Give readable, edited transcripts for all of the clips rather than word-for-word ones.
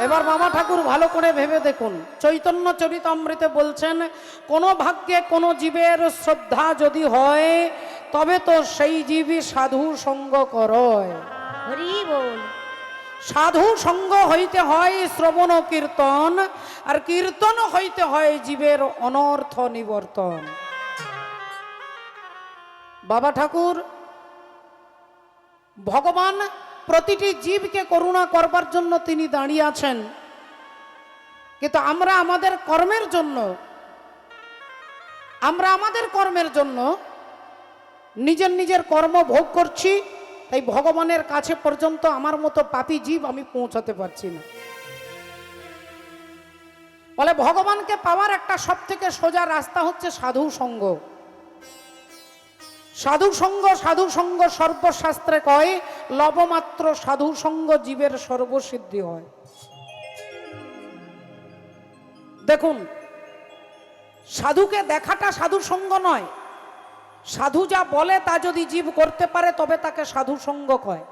এবার মামা ঠাকুর ভালো করে ভেবে দেখুন, চৈতন্য চরিতামৃতে বলছেন, কোন ভাগ্যে কোন জীবের শ্রদ্ধা যদি হয় তবে তো সেই জীবই সাধু সঙ্গ করয়। হরি বল। সাধু সঙ্গ হইতে হয় শ্রবণ কীর্তন, আর কীর্তন হইতে হয় জীবের অনর্থ নিবর্তন। বাবা ঠাকুর ভগবান প্রতিটি জীবকে করুণা করবার জন্য তিনি দাঁড়িয়ে আছেন, কিন্তু আমরা আমাদের কর্মের জন্য নিজের নিজের কর্ম ভোগ করছি। তাই ভগবানের কাছে পর্যন্ত আমার মতো পাপী জীব আমি পৌঁছাতে পারছি না। বলে ভগবানকে পাওয়ার একটা সব থেকে সোজা রাস্তা হচ্ছে সাধু সঙ্গ। সাধু সঙ্গ, সাধু সঙ্গ সর্বশাস্ত্রে কয়, লবমাত্র সাধু সঙ্গ জীবের সর্বসিদ্ধি হয়। দেখুন, সাধুকে দেখাটা সাধু সঙ্গ নয়, সাধু যা বলে তা যদি জীব করতে পারে তবে তাকে সাধু সঙ্গ কয়।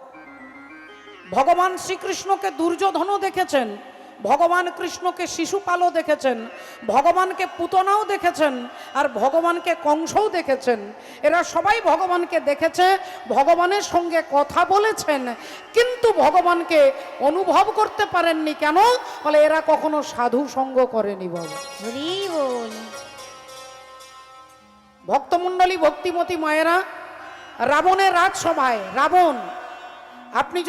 ভগবান শ্রীকৃষ্ণকে দুর্যোধনও দেখেছেন, ভগবান কৃষ্ণকে শিশুপালও দেখেছেন, ভগবানকে পুতনাও দেখেছেন, আর ভগবানকে কংসও দেখেছেন। এরা সবাই ভগবানকে দেখেছে, ভগবানের সঙ্গে কথা বলেছেন, কিন্তু ভগবানকে অনুভব করতে পারেননি। কেন? বলে এরা কখনো সাধু সঙ্গ করেনি। বাবা হরি বল। ভক্তমণ্ডলী, ভক্তিমতী মায়েরা, রাবণের রাজসভায় রাবণ, আপনি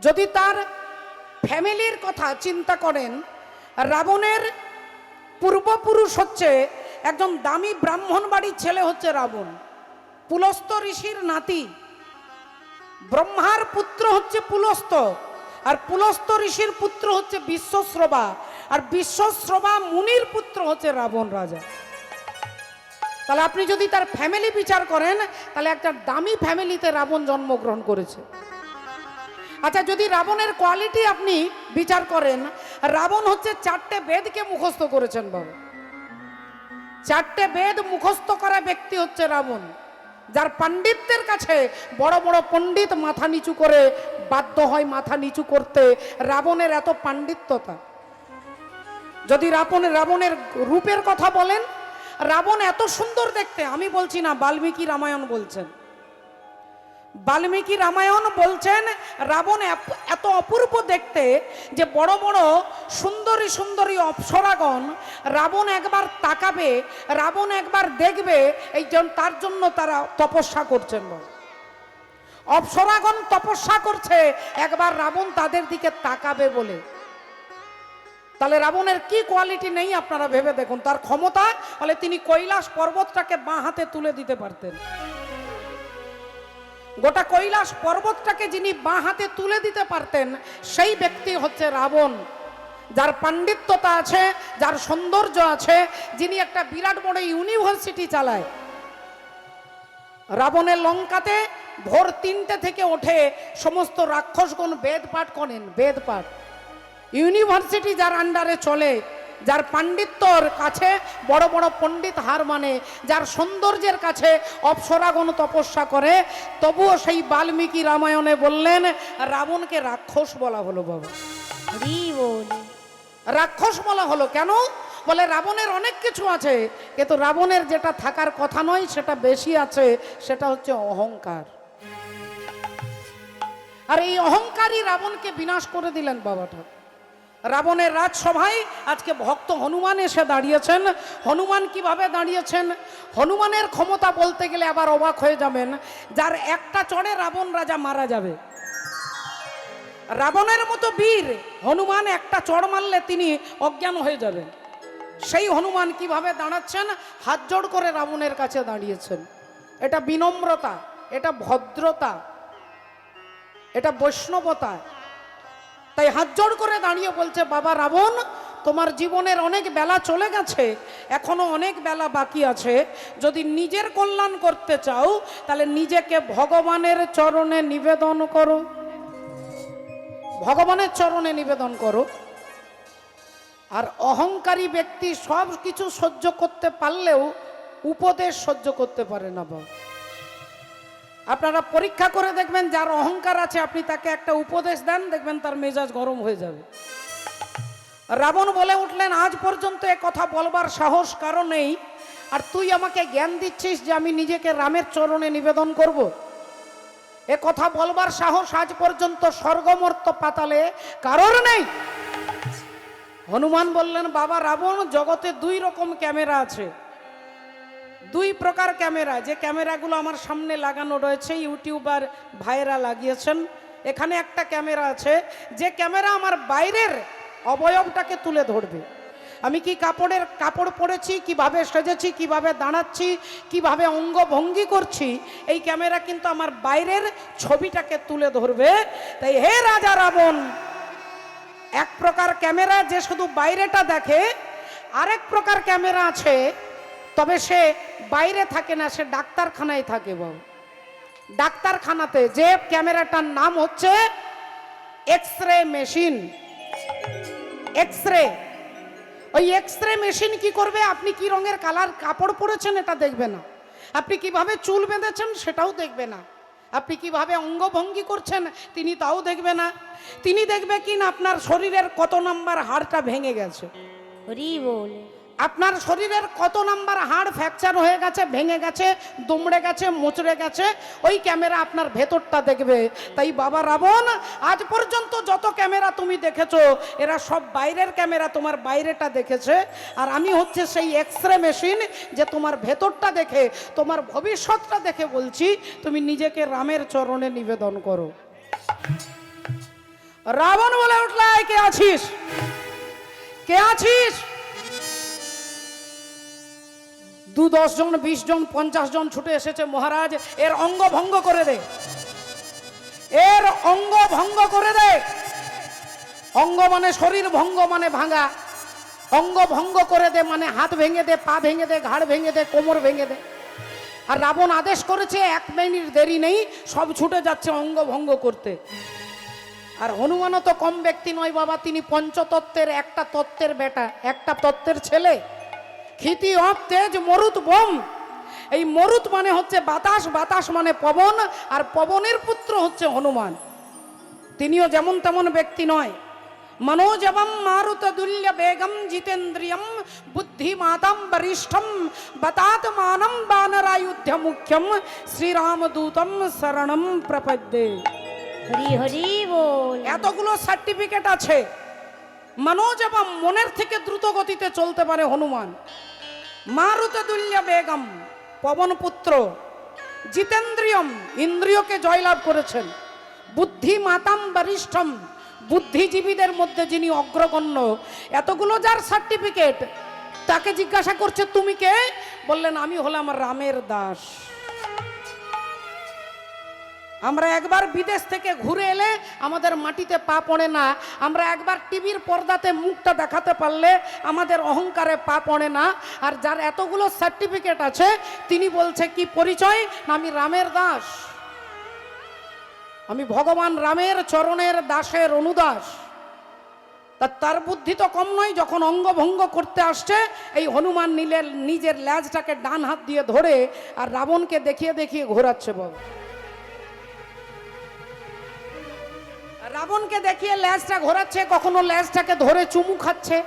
যদি তার ফ্যামিলির কথা চিন্তা করেন, রাবণের পূর্বপুরুষ হচ্ছে একজন দামি ব্রাহ্মণ বাড়ির ছেলে হচ্ছে রাবণ, পুলস্ত ঋষির নাতি। ব্রহ্মার পুত্র হচ্ছে পুলস্ত, আর পুলস্ত ঋষির পুত্র হচ্ছে বিশ্বশ্রবা, আর বিশ্বশ্রবা মুনির পুত্র হচ্ছে রাবণ রাজা। তাহলে আপনি যদি তার ফ্যামিলি বিচার করেন, তাহলে একটা দামি ফ্যামিলিতে রাবণ জন্মগ্রহণ করেছে। আচ্ছা, যদি রাবণের কোয়ালিটি আপনি বিচার করেন, রাবণ হচ্ছে 4টে বেদকে মুখস্থ করেছেন। বাবা, 4টে বেদ মুখস্থ করা ব্যক্তি হচ্ছে রাবণ, যার পাণ্ডিত্যের কাছে বড় বড় পণ্ডিত মাথা নিচু করে বাধ্য হয় মাথা নিচু করতে। রাবণের এত পাণ্ডিত্যতা। যদি রাবণের রূপের কথা বলেন, রাবণ এত সুন্দর দেখতে। আমি বলছি না, বাল্মীকি রামায়ণ বলছেন। বাল্মীকি রামায়ণ বলছেন রাবণ এত অপূর্ব দেখতে যে বড় বড় সুন্দরী সুন্দরী অপ্সরাগণ রাবণ একবার তাকাবে, রাবণ একবার দেখবে, এই তার জন্য তারা তপস্যা করছেন। অপ্সরাগণ তপস্যা করছে একবার রাবণ তাদের দিকে তাকাবে বলে। তাহলে রাবণের কি কোয়ালিটি নেই আপনারা ভেবে দেখুন। তার ক্ষমতা, বলে তিনি কৈলাস পর্বতটাকে বাঁ হাতে তুলে দিতে পারতেন। গোটা কৈলাস পর্বতটাকে যিনি বাঁ হাতে তুলে দিতে পারতেন, সেই ব্যক্তি হচ্ছে রাবণ, যার পাণ্ডিত্যতা আছে, যার সৌন্দর্য আছে, যিনি একটা বিরাট বড় ইউনিভার্সিটি চালায়। রাবণের লঙ্কাতে ভোর 3টে থেকে ওঠে সমস্ত রাক্ষসগণ বেদ পাঠ করেন। বেদ পাঠ, ইউনিভার্সিটি যার আন্ডারে চলে, যার পাণ্ডিত্যর কাছে বড় বড় পণ্ডিত হার মানে, যার সৌন্দর্যের কাছে অপ্সরাগণ তপস্যা করে, তবুও সেই বাল্মীকি রামায়ণে বললেন রাবণকে রাক্ষস বলা হলো। বাবা, রাক্ষস বলা হলো কেন? বলে রাবণের অনেক কিছু আছে, কিন্তু রাবণের যেটা থাকার কথা নয় সেটা বেশি আছে, সেটা হচ্ছে অহংকার। আর এই অহংকারই রাবণকে বিনাশ করে দিলেন। বাবা ঠাকুর রাবণের রাজসভায় আজকে ভক্ত হনুমান এসে দাঁড়িয়েছেন। হনুমান কিভাবে দাঁড়িয়েছেন? হনুমানের ক্ষমতা বলতে গেলে আবার অবাক হয়ে যাবেন, যার একটা চড়ে রাবণ রাজা মারা যাবে। রাবণের মতো বীর হনুমান একটা চড় মারলে তিনি অজ্ঞান হয়ে যাবেন। সেই হনুমান কিভাবে দাঁড়াচ্ছেন? হাত জোড় করে রাবণের কাছে দাঁড়িয়েছেন। এটা বিনম্রতা, এটা ভদ্রতা, এটা বৈষ্ণবতা। তাই হাত জোড় করে দাঁড়িয়ে বলছে, বাবা রাবণ, তোমার জীবনের অনেক বেলা চলে গেছে, এখনো অনেক বেলা বাকি আছে। যদি নিজের কল্যাণ করতে চাও, তাহলে নিজেকে ভগবানের চরণে নিবেদন করো। ভগবানের চরণে নিবেদন করো। আর অহংকারী ব্যক্তি সব কিছু সহ্য করতে পারলেও উপদেশ সহ্য করতে পারে না। বাবা, আপনারা পরীক্ষা করে দেখবেন, যার অহংকার আছে আপনি তাকে একটা উপদেশ দেন, দেখবেন তার মেজাজ গরম হয়ে যাবে। রাবণ বলে উঠলেন, আজ পর্যন্ত এ কথা বলবার সাহস কারো নেই, আর তুই আমাকে জ্ঞান দিচ্ছিস যে আমি নিজেকে রামের চরণে নিবেদন করব। এ কথা বলবার সাহস আজ পর্যন্ত স্বর্গমর্ত পাতালে কারোর নেই। হনুমান বললেন, বাবা রাবণ, জগতে দুই রকম ক্যামেরা আছে, দুই প্রকার ক্যামেরা। যে ক্যামেরাগুলো আমার সামনে লাগানো রয়েছে, ইউটিউবার ভাইরা লাগিয়েছেন। এখানে একটা ক্যামেরা আছে, যে ক্যামেরা আমার বাইরের অবয়বটাকে তুলে ধরবে। আমি কি কাপড় পরেছি, কিভাবে সেজেছি, কিভাবে দাঁড়াচ্ছি, কিভাবে অঙ্গভঙ্গি করছি, এই ক্যামেরা কিন্তু আমার বাইরের ছবিটাকে তুলে ধরবে। তাই হে রাজা রাবণ, এক প্রকার ক্যামেরা যে শুধু বাইরেটা দেখে, আরেক প্রকার ক্যামেরা আছে, তবে সে বাইরে থাকে না, সে ডাক্তারখানায় থাকে। বাবু, ডাক্তারখানাতে যে ক্যামেরাটার নাম হচ্ছে এক্সরে মেশিন। এক্সরে, ওই এক্সরে মেশিন কি করবে, আপনি কি রঙের কাপড় পরেছেন এটা দেখবে না, আপনি কিভাবে চুল বেঁধেছেন সেটাও দেখবে না, আপনি কিভাবে অঙ্গভঙ্গি করছেন তিনি তাও দেখবে না। তিনি দেখবে কি না আপনার শরীরের কত নাম্বার হাড়টা ভেঙে গেছে, হরি বল। আপনার শরীরের কত নাম্বার হাড় ফ্র্যাকচার হয়ে গেছে, ভেঙে গেছে, দুমড়ে গেছে, মোচড়ে গেছে, ওই ক্যামেরা আপনার ভেতরটা দেখবে। তাই বাবা রাবণ, আজ পর্যন্ত যত ক্যামেরা তুমি দেখেছো এরা সব বাইরের ক্যামেরা, তোমার বাইরেটা দেখেছে, আর আমি হচ্ছে সেই এক্সরে মেশিন যে তোমার ভেতরটা দেখে, তোমার ভবিষ্যৎটা দেখে বলছি তুমি নিজেকে রামের চরণে নিবেদন করো। রাবণ বলে উঠল, কে আছিস, কে আছিস? 2-10 জন, 20 জন, 50 জন ছুটে এসেছে। মহারাজ, এর অঙ্গ ভঙ্গ করে দে, এর অঙ্গ ভঙ্গ করে দে। অঙ্গ মানে শরীর, ভঙ্গ মানে ভাঙা। অঙ্গ ভঙ্গ করে দে মানে হাত ভেঙে দে, পা ভেঙে দে, ঘাড় ভেঙে দে, কোমর ভেঙে দে। আর রাবণ আদেশ করেছে, 1 মিনিট দেরি নেই, সব ছুটে যাচ্ছে অঙ্গ ভঙ্গ করতে। আর হনুমানও তো কম ব্যক্তি নয় বাবা, তিনি পঞ্চতত্ত্বের একটা তত্ত্বের বেটা, একটা তত্ত্বের ছেলে। ক্ষিতি অপ তেজ মরুত বোম, এই মরুত মানে হচ্ছে বাতাস, বাতাস মানে পবন, আর পবনের পুত্র হচ্ছে হনুমান। তিনিও যেমন তেমন ব্যক্তি নয়। मनोजवम मारुत दुल्य बेगम जितेन्द्रियम बुद्धिमातम वरिष्ठम बतात मानम वानरायुध्य मुख्यम श्री रामदूतम शरणम प्रपद्ये। হরি হরি বল। এতগুলো সার্টিফিকেট আছে। मनोजवम মনের থেকে দ্রুত গতিতে চলতে পারে হনুমান। মারুত দুল্য বেগম পবন পুত্র। জিতেন্দ্রিয়ম ইন্দ্রিয়কে জয়লাভ করেছেন। বুদ্ধিমাতাম বরিষ্ঠম বুদ্ধিজীবীদের মধ্যে যিনি অগ্রগণ্য। এতগুলো যার সার্টিফিকেট, তাকে জিজ্ঞাসা করছে তুমি কে? বললেন আমি হলাম রামের দাস। আমরা একবার বিদেশ থেকে ঘুরে এলে আমাদের মাটিতে পা পড়ে না, আমরা একবার টিভির পর্দাতে মুখটা দেখাতে পারলে আমাদের অহংকারে পা পড়ে না। আর যার এতগুলো সার্টিফিকেট আছে তিনি বলছে কি পরিচয়? না আমি রামের দাস, আমি ভগবান রামের চরণের দাসের অনুদাস। তার বুদ্ধি তো কম নয়, যখন অঙ্গভঙ্গ করতে আসছে এই হনুমান নিজের ল্যাজটাকে ডান হাত দিয়ে ধরে আর রাবণকে দেখিয়ে দেখিয়ে ঘোরাচ্ছে। বাবা রাবণকে দেখিয়ে ল্যাজটা ঘোরাচ্ছে, কখনো ল্যাজটাকে ধরে চুমু খাচ্ছে,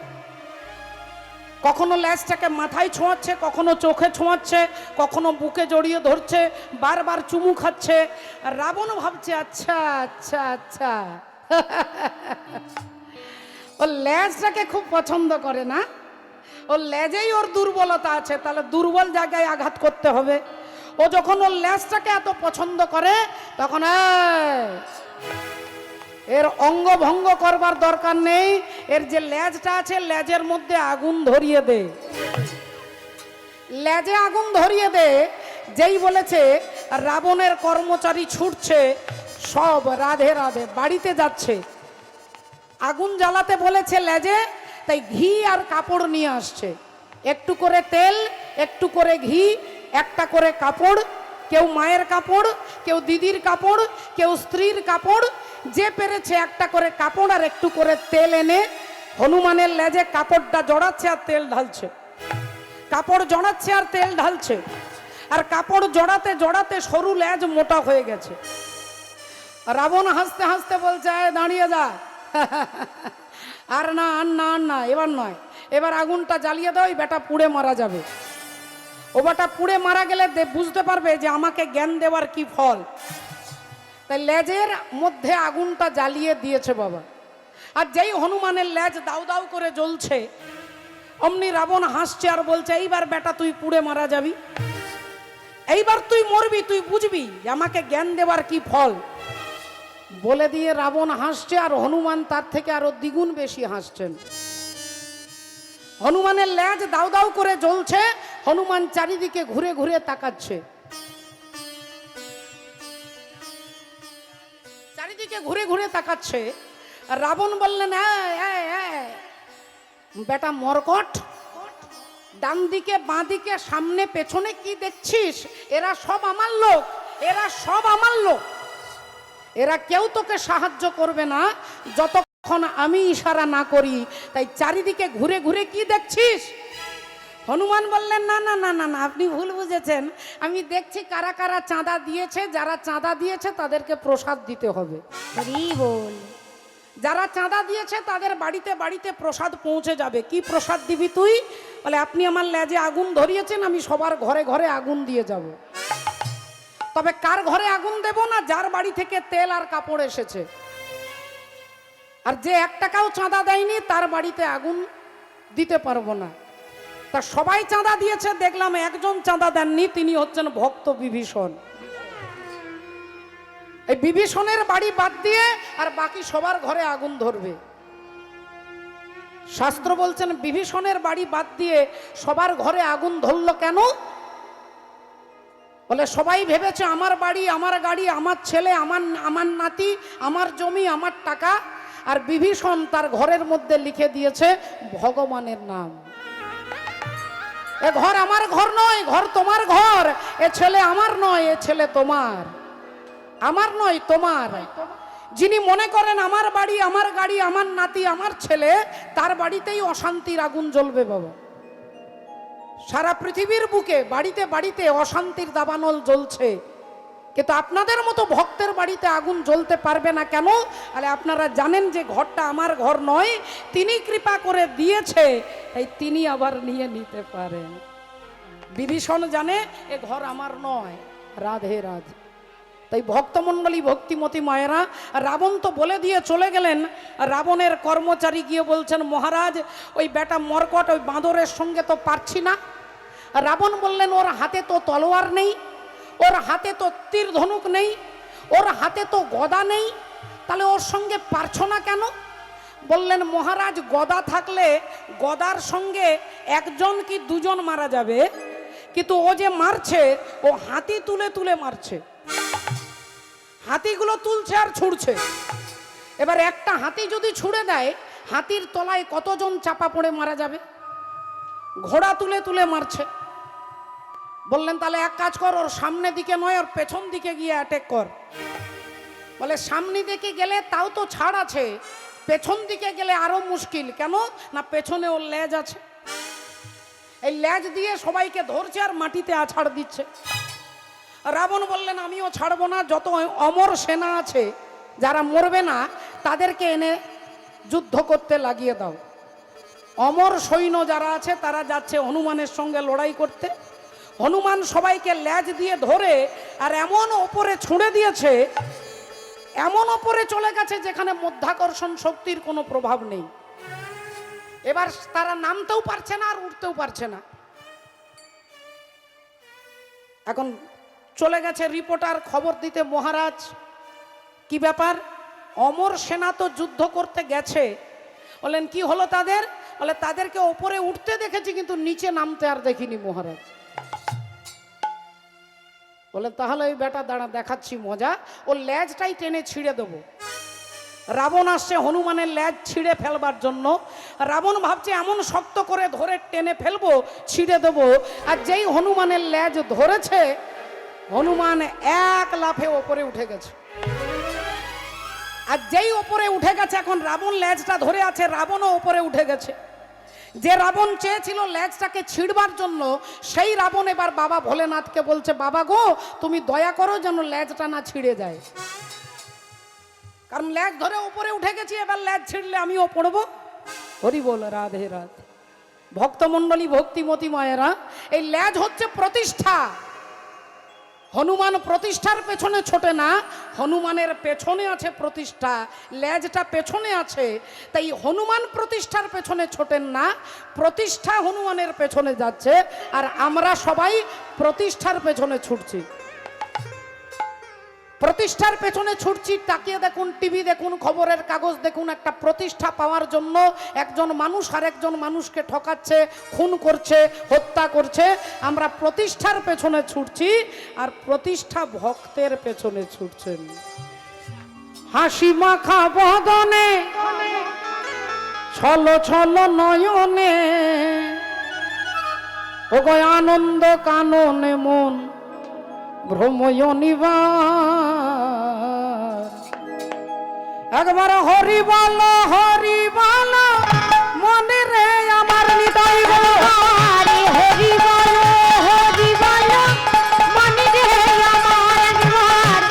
কখনো ল্যাজটাকে মাথায় ছোঁয়াচ্ছে, কখনো চোখে ছোঁয়াচ্ছে, কখনো বুকে জড়িয়ে ধরছে, বারবার চুমু খাচ্ছে। আর রাবণ ভাবছে আচ্ছা আচ্ছা আচ্ছা ও ল্যাজটাকে খুব পছন্দ করে না, ও ল্যাজেই ওর দুর্বলতা আছে, তাহলে দুর্বল জায়গায় আঘাত করতে হবে। ও যখন ওর ল্যাজটাকে এত পছন্দ করে তখন এর অঙ্গ ভঙ্গ করবার দরকার নেই, এর যে ল্যাজটা আছে ল্যাজের মধ্যে আগুন ধরিয়ে দে, ল্যাজে আগুন ধরিয়ে দে। যেই বলেছে রাবণের কর্মচারী ছুটছে সব রাধে রাধে বাড়িতে যাচ্ছে। আগুন জ্বালাতে বলেছে ল্যাজে, তাই ঘি আর কাপড় নিয়ে আসছে। একটু করে তেল, একটু করে ঘি, একটা করে কাপড়, কেউ মায়ের কাপড়, কেউ দিদির কাপড়, কেউ স্ত্রীর কাপড়, যে পেরেছে একটা করে কাপড় আর একটু করে তেল এনে হনুমানের লেজে কাপড়টা জড়াচ্ছে আর তেল ঢালছে, কাপড় জড়াচ্ছে আর তেল ঢালছে। আর কাপড় জড়াতে জড়াতে সরু লেজ মোটা হয়ে গেছে। রাবণ হাসতে হাসতে বলছে, দাঁড়িয়ে যা, আর না আর না আর না, এবার নয়, এবার আগুনটা জ্বালিয়ে দাও, বেটা পুড়ে মারা যাবে। ও বেটা পুড়ে মারা গেলে বুঝতে পারবে যে আমাকে জ্ঞান দেওয়ার কি ফল। তাই লেজের মধ্যে আগুনটা জ্বালিয়ে দিয়েছে বাবা। আর যেই হনুমানের লেজ দাউ দাউ করে জ্বলছে, অমনি রাবণ হাসছে আর বলছে, এইবার বেটা তুই পুড়ে মারা যাবি, এইবার তুই মরবি, তুই বুঝবি যে আমাকে জ্ঞান দেওয়ার কি ফল। বলে দিয়ে রাবণ হাসছে, আর হনুমান তার থেকে আরো দ্বিগুণ বেশি হাসছেন। হনুমানের লেজ দাউ দাউ করে জ্বলছে, হনুমান চারিদিকে ঘুরে ঘুরে তাকাচ্ছে, চারিদিকে ঘুরে ঘুরে তাকাচ্ছে। রাবণ বললেন, বেটা মরকট, ডান দিকে বাঁ দিকে সামনে পেছনে কি দেখছিস? এরা সব আমার লোক, এরা সব আমার লোক, এরা কেউ তোকে সাহায্য করবে না যতক্ষণ আমি ইশারা না করি। তাই চারিদিকে ঘুরে ঘুরে কি দেখছিস? হনুমান বললেন, না না না না না, আপনি ভুল বুঝেছেন, আমি দেখছি কারা কারা চাঁদা দিয়েছে, যারা চাঁদা দিয়েছে তাদেরকে প্রসাদ দিতে হবে। হরি বল। যারা চাঁদা দিয়েছে তাদের বাড়িতে বাড়িতে প্রসাদ পৌঁছে যাবে। কি প্রসাদ দিবি তুই? বলে, আপনি আমার লেজে আগুন ধরিয়েছেন, আমি সবার ঘরে ঘরে আগুন দিয়ে যাব। তবে কার ঘরে আগুন দেব না? যার বাড়ি থেকে তেল আর কাপড় এসেছে। আর যে 1 টাকাও চাঁদা দেয়নি তার বাড়িতে আগুন দিতে পারবো না। তা সবাই চাঁদা দিয়েছে, দেখলাম একজন চাঁদা দেননি, তিনি হচ্ছেন ভক্ত বিভীষণ। এই বিভীষণের বাড়ি বাদ দিয়ে আর বাকি সবার ঘরে আগুন ধরবে। শাস্ত্র বলছেন বিভীষণের বাড়ি বাদ দিয়ে সবার ঘরে আগুন ধরলো কেন? বলে, সবাই ভেবেছে আমার বাড়ি, আমার গাড়ি, আমার ছেলে, আমার নাতি, আমার জমি, আমার টাকা। আর বিভীষণ তার ঘরের মধ্যে লিখে দিয়েছে ভগবানের নাম। এ ঘর আমার ঘর নয়, ঘর তোমার ঘর। এ ছেলে আমার নয়, এ ছেলে তোমার। আমার নয়, তোমার। যিনি মনে করেন আমার বাড়ি, আমার গাড়ি, আমার নাতি, আমার ছেলে, তার বাড়িতেই অশান্তির আগুন জ্বলবে বাবা। সারা পৃথিবীর বুকে বাড়িতে বাড়িতে অশান্তির দাবানল জ্বলছে, কিন্তু আপনাদের মতো ভক্তের বাড়িতে আগুন জ্বলতে পারবে না কেন? আরে আপনারা জানেন যে ঘরটা আমার ঘর নয়, তিনি কৃপা করে দিয়েছে, তাই তিনি আবার নিয়ে নিতে পারেন। বিভীষণ জানে এ ঘর আমার নয়। রাধে রাধে। তাই ভক্তমণ্ডলী, ভক্তিমতী মায়েরা, রাবণ তো বলে দিয়ে চলে গেলেন। রাবণের কর্মচারী গিয়ে বলছেন, মহারাজ, ওই বেটা মরকট ওই বাঁদরের সঙ্গে তো পারছি না। রাবণ বললেন, ওর হাতে তো তলোয়ার নেই, ওর হাতে তো তীর ধনুক নেই, ওর হাতে তো গদা নেই, তাহলে ওর সঙ্গে পারছো না কেন? বললেন, মহারাজ, গদা থাকলে গদার সঙ্গে 1জন কি 2জন মারা যাবে, কিন্তু ও যে মারছে ও হাতি তুলে তুলে মারছে, হাতিগুলো তুলছে আর ছুড়ছে। এবার একটা হাতি যদি ছুড়ে দেয়, হাতির তলায় কতজন চাপা পড়ে মারা যাবে? ঘোড়া তুলে তুলে মারছে। বললেন, তাহলে এক কাজ কর, ওর সামনে দিকে নয়, ওর পেছন দিকে গিয়ে অ্যাটাক কর। বলে, সামনে দিকে গেলে তাও তো ছাড় আছে, পেছন দিকে গেলে আরো মুশকিল। কেন না? পেছনে ওর লেজ আছে, এই লেজ দিয়ে সবাইকে ধরছে আর মাটিতে আছাড় দিচ্ছে। রাবণ বললেন, আমিও ছাড়বো না, যত অমর সেনা আছে যারা মরবে না তাদেরকে এনে যুদ্ধ করতে লাগিয়ে দাও। অমর সৈন্য যারা আছে তারা যাচ্ছে হনুমানের সঙ্গে লড়াই করতে। হনুমান সবাইকে লেজ দিয়ে ধরে আর এমন ওপরে ছুঁড়ে দিয়েছে, এমন ওপরে চলে গেছে যেখানে মধ্যাকর্ষণ শক্তির কোনো প্রভাব নেই। এবার তারা নামতেও পারছে না আর উঠতেও পারছে না। এখন চলে গেছে রিপোর্টার খবর দিতে, মহারাজ কি ব্যাপার, অমর সেনা তো যুদ্ধ করতে গেছে। বলেন, কি হলো তাদের? বলে, তাদেরকে ওপরে উঠতে দেখেছি কিন্তু নিচে নামতে আর দেখিনি মহারাজ। বলে, তাহলে ওই বেটা দাঁড়া, দেখাচ্ছি মজা, ও লেজটাই টেনে ছিঁড়ে দেবো। রাবণ আসছে হনুমানের লেজ ছিঁড়ে ফেলবার জন্য। রাবণ ভাবছে এমন শক্ত করে ধরে টেনে ফেলবো, ছিঁড়ে দেবো। আর যেই হনুমানের লেজ ধরেছে, হনুমান এক লাফে ওপরে উঠে গেছে। আর যেই ওপরে উঠে গেছে, এখন রাবণ লেজটা ধরে আছে, রাবণও ওপরে উঠে গেছে। যে রাবণ চেয়েছিল লেজটাকে ছিঁড়বার জন্য, সেই রাবণ এবার বাবা ভোলেনাথকে বলছে, বাবা গো তুমি দয়া করো যেন লেজটা না ছিঁড়ে যায়, কারণ লেজ ধরে উপরে উঠে গেছি, এবার লেজ ছিঁড়লে আমিও পড়বো। হরি বল, রাধে রাধে। ভক্তমণ্ডলী, ভক্তিমতী মায়েরা, এই লেজ হচ্ছে প্রতিষ্ঠা। হনুমান প্রতিষ্ঠার পেছনে ছোটে না, হনুমানের পেছনে আছে প্রতিষ্ঠা, লেজটা পেছনে আছে। তাই হনুমান প্রতিষ্ঠার পেছনে ছোটেন না, প্রতিষ্ঠা হনুমানের পেছনে যাচ্ছে, আর আমরা সবাই প্রতিষ্ঠার পেছনে ছুটছি। প্রতিষ্ঠার পেছনে ছুটছি। তাকিয়ে দেখুন, টিভি দেখুন, খবরের কাগজ দেখুন, একটা প্রতিষ্ঠা পাওয়ার জন্য একজন মানুষ আর একজন মানুষকে ঠকাচ্ছে, খুন করছে, হত্যা করছে। আমরা প্রতিষ্ঠার পেছনে ছুটছি, আর প্রতিষ্ঠা ভক্তের পেছনে ছুটছেন। হাসি মাখা বদনে, ছল ছল নয়নে, ও গো আনন্দ কাননে মন ভ্রময়নিবার। একবার হরি বল, হরি বল, মনে রে আমার হৃদয় আরে হরি বল, হরি বল, মনে রে আমার একবার।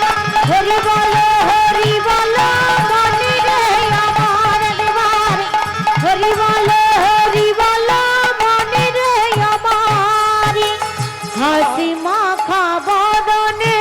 হরি বল, হরি বল, মনে রে আমার একবার। হরি বল, হরি বল, মনে রে আমার। হাসি মাখা বদনে,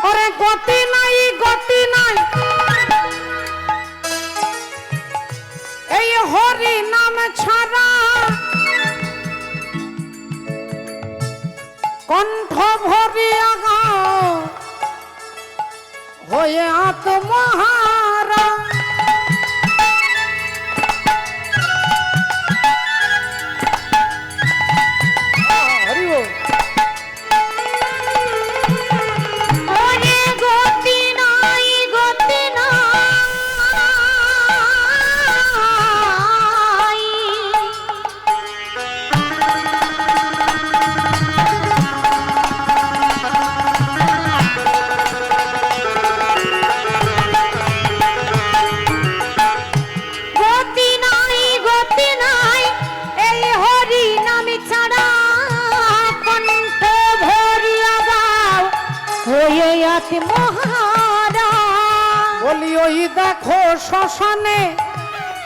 ওরে গতি নাই, গতি নাই, এই হরি নাম ছাড়া। কণ্ঠ ভরিয়া গাও হয়ে আত্মহারা। হরি বল। ওরে গতি নাই, গতি নাই, গতি নাই, গতি নাই, এই হরি নাম ছাড়া। কণ্ঠ ভরিয়া গাও হয়ে আত্মহারা। বলি ওই দেখো শ্মশানে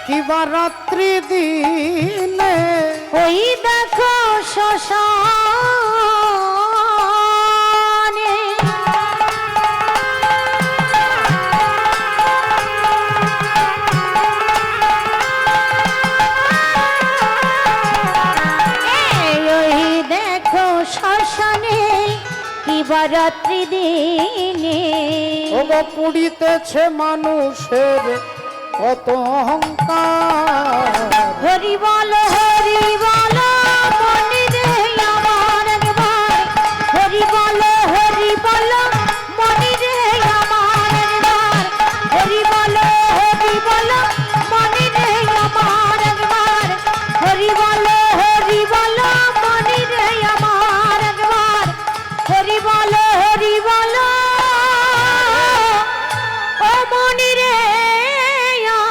কিবা রাত্রি দিনে, ওই দেখো শ্মশানে, এই ওই দেখো শ্মশানে কিবা রাত্রি দিনে। ওগো পুড়িতেছে মানুষের কত অহংকার। হরি বল, হরি বল, মনে রে আমার একবার। হরি বল, হরি বল, মনে রে আমার একবার। হরি বল, হরি বল, মনে রে আমার একবার। হরি বল, হরি বল, মনে রে আমার একবার। হরি বল, হরি বল, ও মনে রে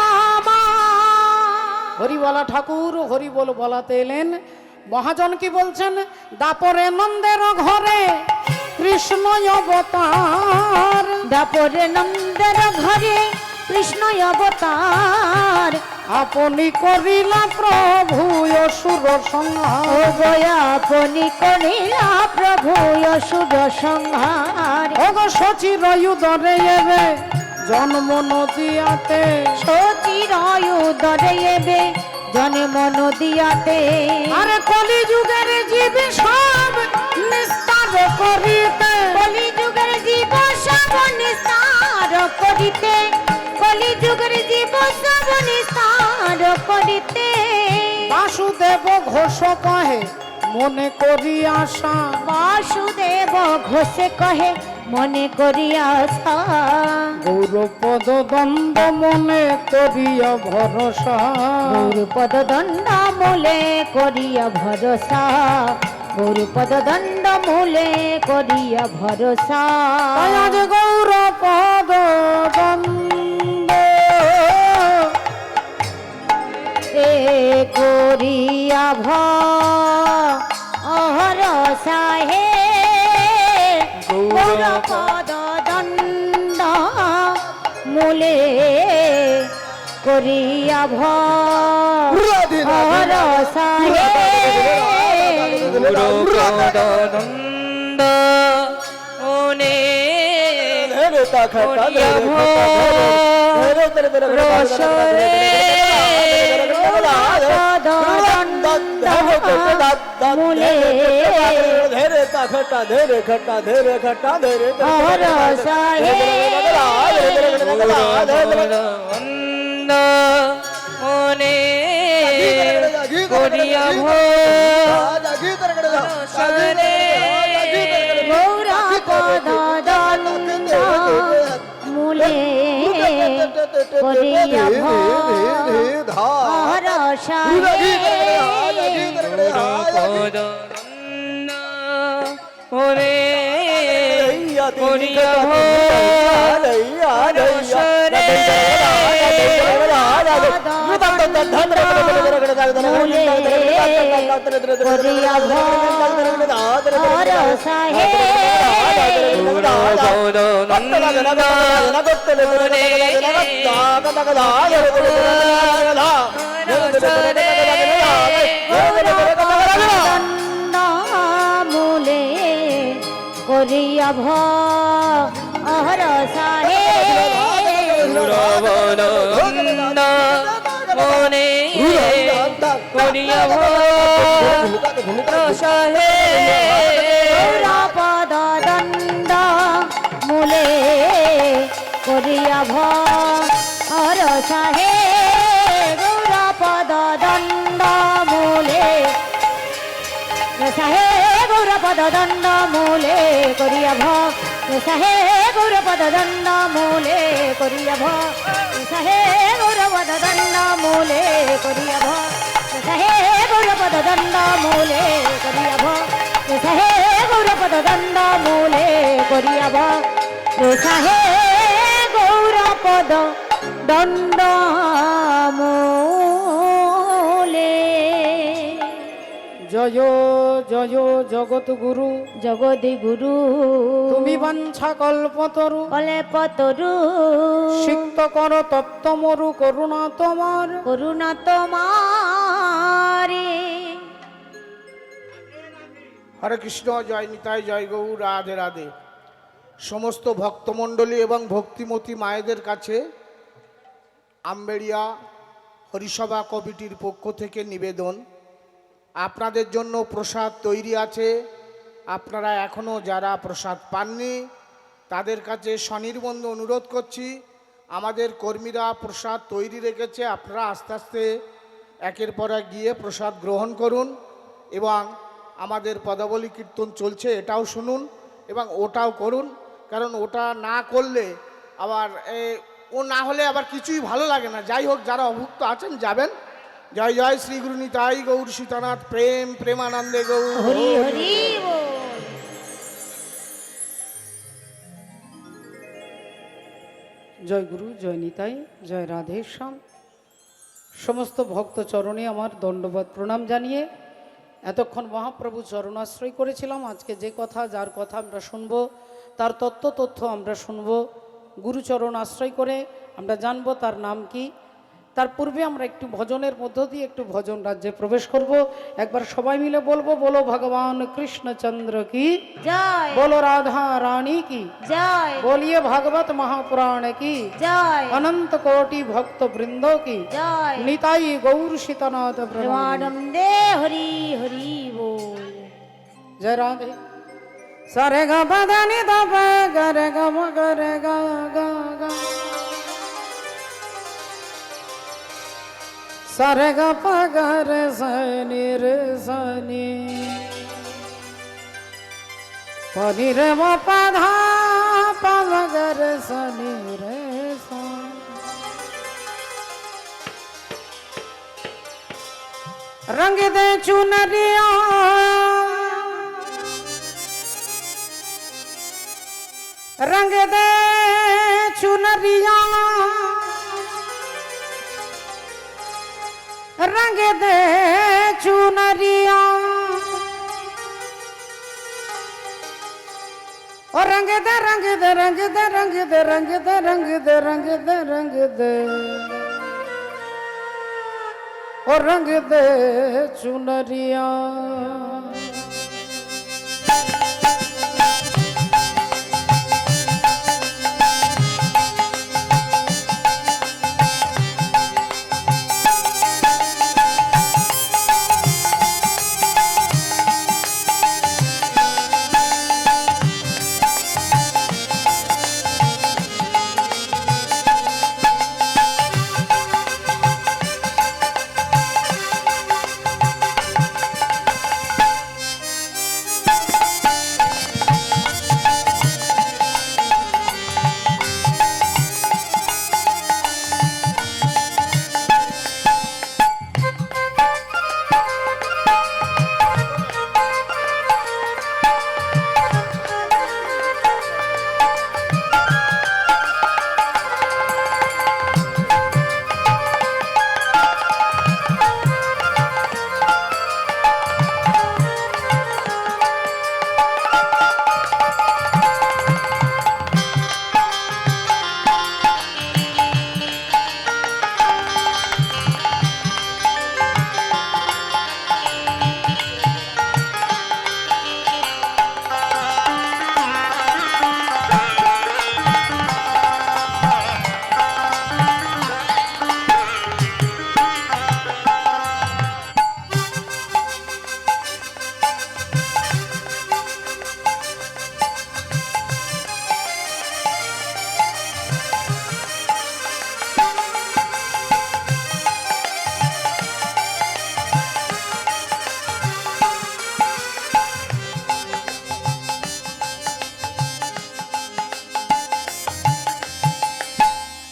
আমার। হরিবলা ঠাকুর হরিবল বলাতে এলেন। মহাজন কি বলছেন? দাপরে নন্দের ঘরে কৃষ্ণ অবতার। দাপরে নন্দের ঘরে কৃষ্ণ অবতার। আপনি করিলা প্রভু অসুর সংহার। ও গয়া আপনি করিলা প্রভু অসুর সংহার। ওগো সচির উদরে এবে জন্ম নদিয়াতে। সচির উদরে এবে জন্ম নদিয়াতে। আরে কলি যুগের জীব সব নিস্তার করিতে। কলি যুগের জীব সব নিস্তার করিতে কলি যুগের জীব সব নিস্তার করিতে বাসুদেব ঘোষ কহে মনে করি আশা বাসুদেব ঘোষে কহে মনে করি আশা গৌরপদ দ্বন্দ্ব মনে করিয়া ভরসা গুরুপদ দণ্ড মূলে করিয়া ভরসা গুরুপদ দণ্ড মূলে করিয়া ভরসা আজ গৌরপদ দ্বন্দ্ব এ করিয়া ভরসা হে গৌরপদ দণ্ড মূলে করিয়া ভরসা হে গুরুপদনন্দ মনে করিয়া ভরসরে মূলে ভরসা হে গুরুপদনন্দ মনে করিয়া ভরসরে গৌরপদ দণ্ড মূলে করিয়া ভরসা হে গুরুপদনন্দ মনে করিয়া ভরসরে ভরসা হে দণ্ড মূলে করিয়া ভরসা হে গুরুপদনন্দ মনে করিয়া ভরসা হে গৌরপদ দণ্ড মূলে করিয়া ভরসা হে গৌরপদ দণ্ড মূলে হে গৌরপদ দণ্ড মূলে করিয়া ভরসা হে গৌরপদ দণ্ড মূলে করিয়া ভরসা হে গৌরপদ দণ্ড মূলে করিয়া ভরসা হে গৌরপদ দণ্ড মূলে করিয়া ভরসা হে গৌরপদ দণ্ড মূলে করিয়া ভরসা হে গৌরপদ দণ্ড মূলে জয় জয় জগৎ গুরু জগদি গুরু তুমি বাঞ্ছা কল্পতরু কলেপতরু সিক্ত কর তপ্তমরু করুণা তোমার করুণা তোমারে হরে কৃষ্ণ, জয় নিতাই, জয় গৌর, রাধে রাধে। সমস্ত ভক্তমণ্ডলী এবং ভক্তিমতী মায়েদের কাছে আমবেড়িয়া হরিসভা কমিটির পক্ষ থেকে নিবেদন, আপনাদের জন্য প্রসাদ তৈরি আছে। আপনারা এখনও যারা প্রসাদ পাননি তাদের কাছে স্বনির্বন্ধ অনুরোধ করছি, আমাদের কর্মীরা প্রসাদ তৈরি রেখেছে, আপনারা আস্তে আস্তে একের পর এক গিয়ে প্রসাদ গ্রহণ করুন এবং আমাদের পদাবলী কীর্তন চলছে এটাও শুনুন এবং ওটাও করুন, কারণ ওটা না করলে আবার ও না হলে আবার কিছুই ভালো লাগে না। যাই হোক, যারা অভুক্ত আছেন যাবেন। জয় জয় শ্রী গুরু নিতাই গৌর সীতানাথ, প্রেম প্রেমানন্দে গৌর হরি হরি বল। জয় গুরু, জয় নিতাই, জয় রাধেশ্যাম। সমস্ত ভক্ত চরণে আমার দণ্ডবাদ প্রণাম জানিয়ে এতক্ষণ মহাপ্রভু চরণাশ্রয় করেছিলাম। আজকে যে কথা, যার কথা আমরা শুনব, তার তথ্য আমরা শুনব। গুরুচরণ আশ্রয় করে আমরা জানব তার নাম কি। তার পূর্বে আমরা একটু ভজনের মধ্য দিয়ে একটু ভজন রাজ্যে প্রবেশ করব। একবার সবাই মিলে বলবো, বলো ভগবান কৃষ্ণচন্দ্র কি জয়, বলো রাধা রানী কি জয়, बोलिए भागवत महापुराण की জয়, अनंत कोटि भक्त वृंदों की জয়। निताई गौर सीतानाथ प्रणाम। প্রেমানন্দে হরি হরি বল। जय राधे। सारे गा पा धा नि धा पा गा रे गा मा गा रे गा गा गा सारे गा पा गा रे सनी रे सनी पनी रे मा पा धा पा गा रे सनी रे सनी रंग दे चुनरिया रंग दे चुनरिया रंग दे चुनरिया और रंग दे रंग दे रंग दे रंग दे रंग दे रंग दे रंग दे रंग दे और रंग दे चुनरिया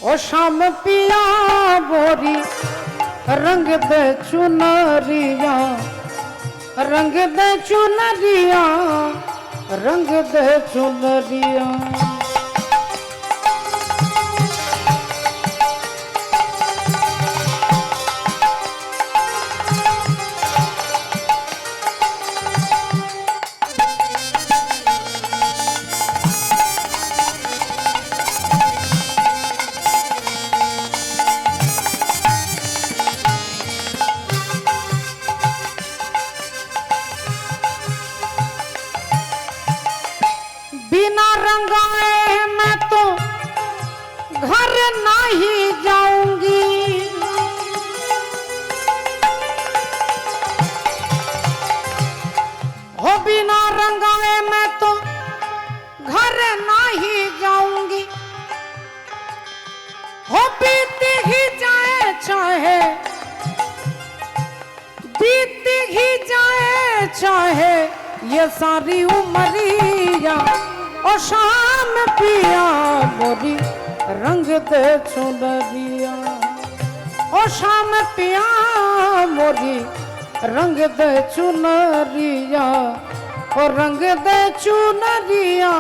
ओ शाम पिया बोरी रंग दे चुनरिया रंग दे चुनरिया रंग दे चुनरिया बिना रंगाए मैं तो घर नहीं जाऊंगी हो बिना रंगाए मैं तो घर नहीं जाऊंगी हो बीती ही जाए चाहे बीती ही जाए चाहे ये सारी उमरिया ओ शाम पिया मोरी रंग दे चुनरिया ओ शाम पिया मोरी रंग दे चुनरिया ओ रंग दे चुनरिया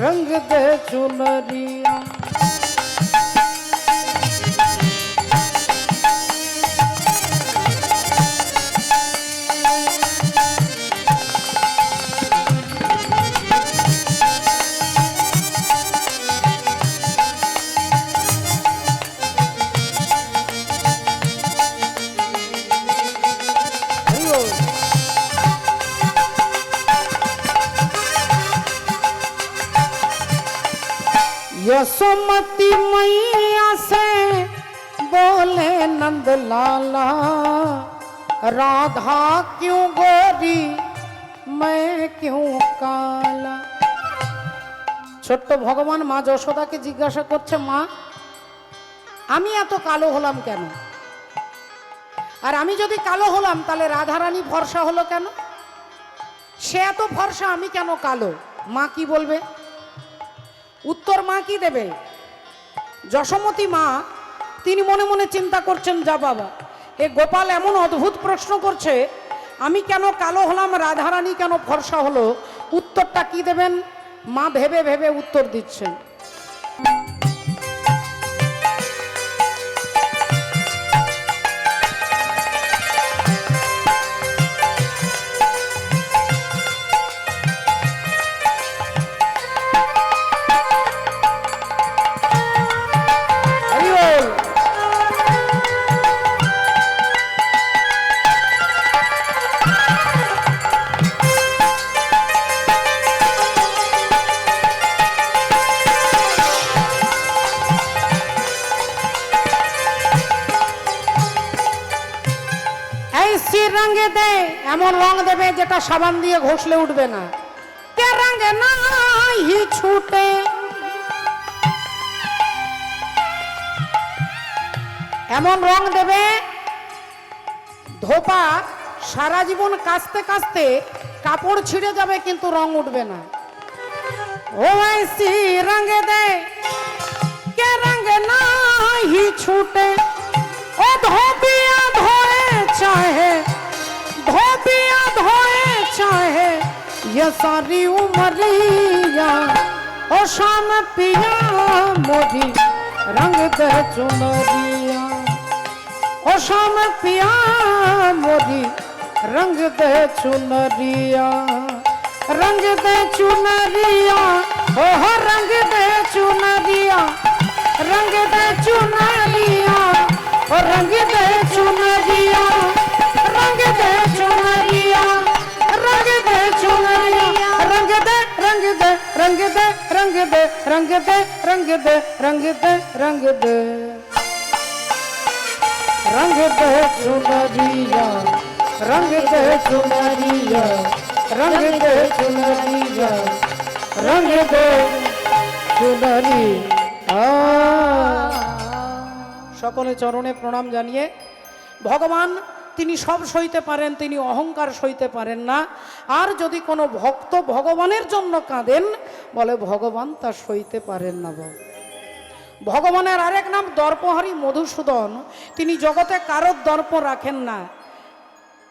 रंग दे चुनरिया यशोमती मैया से बोले नंद लाला राधा क्यों गोरी मैं क्यों काला। ছোট্ট ভগবান মা যশোদাকে জিজ্ঞাসা করছে, মা আমি এত কালো হলাম কেন? আর আমি যদি কালো হলাম তাহলে রাধারানী ফর্সা হলো কেন? সে এত ফর্সা, আমি কেন কালো? মা কি বলবে? উত্তর মা কি দেবে? যশোমতী মা তিনি মনে মনে চিন্তা করছেন, যা বাবা, এ গোপাল এমন অদ্ভুত প্রশ্ন করছে, আমি কেন কালো হলাম, রাধারানী কেন ফর্সা হলো, উত্তরটা কি দেবেন? মা ভেবে ভেবে উত্তর দিচ্ছেন। রঙে দে, এমন রং দেবে যেটা সাবান দিয়ে ঘষলে উঠবে না। কে রঙে নাই ছুটে, এমন রং দেবে ধোপা সারা জীবন কাচতে কাচতে কাপড় ছিঁড়ে যাবে কিন্তু রং উঠবে না। ও ऐसी रंग दे के रंग नाही छूटे, ओ धोबिया धोए चाहे, धोबिया धोए चाहे ये सारी उमरिया, ओ शाम पिया मोरी रंग दे चुनरिया, ओ शाम पिया मोरी रंग दे चुनरिया, रंग दे चुनरिया, ओ हो रंग दे चुनरिया, रंग दे चुनरिया, ओ रंग दे चुनरिया, रंग दे चुनरिया, रंग दे चुनरिया, रंग दे रंग दे रंग दे रंग दे रंग दे रंग दे रंग दे रंग दे रंग दे चुनरिया, रंग दे चुनरिया, रंग दे चुनरिया, रंग दे चुनरिया। সকলে চরণে প্রণাম জানিয়ে, ভগবান তিনি সব সইতে পারেন, তিনি অহংকার সইতে পারেন না। আর যদি কোনো ভক্ত ভগবানের জন্য কাঁদেন, বলে ভগবান তা সইতে পারেন না। ভগবানের আরেক নাম দর্পহারী মধুসূদন, তিনি জগতে কারোর দর্প রাখেন না।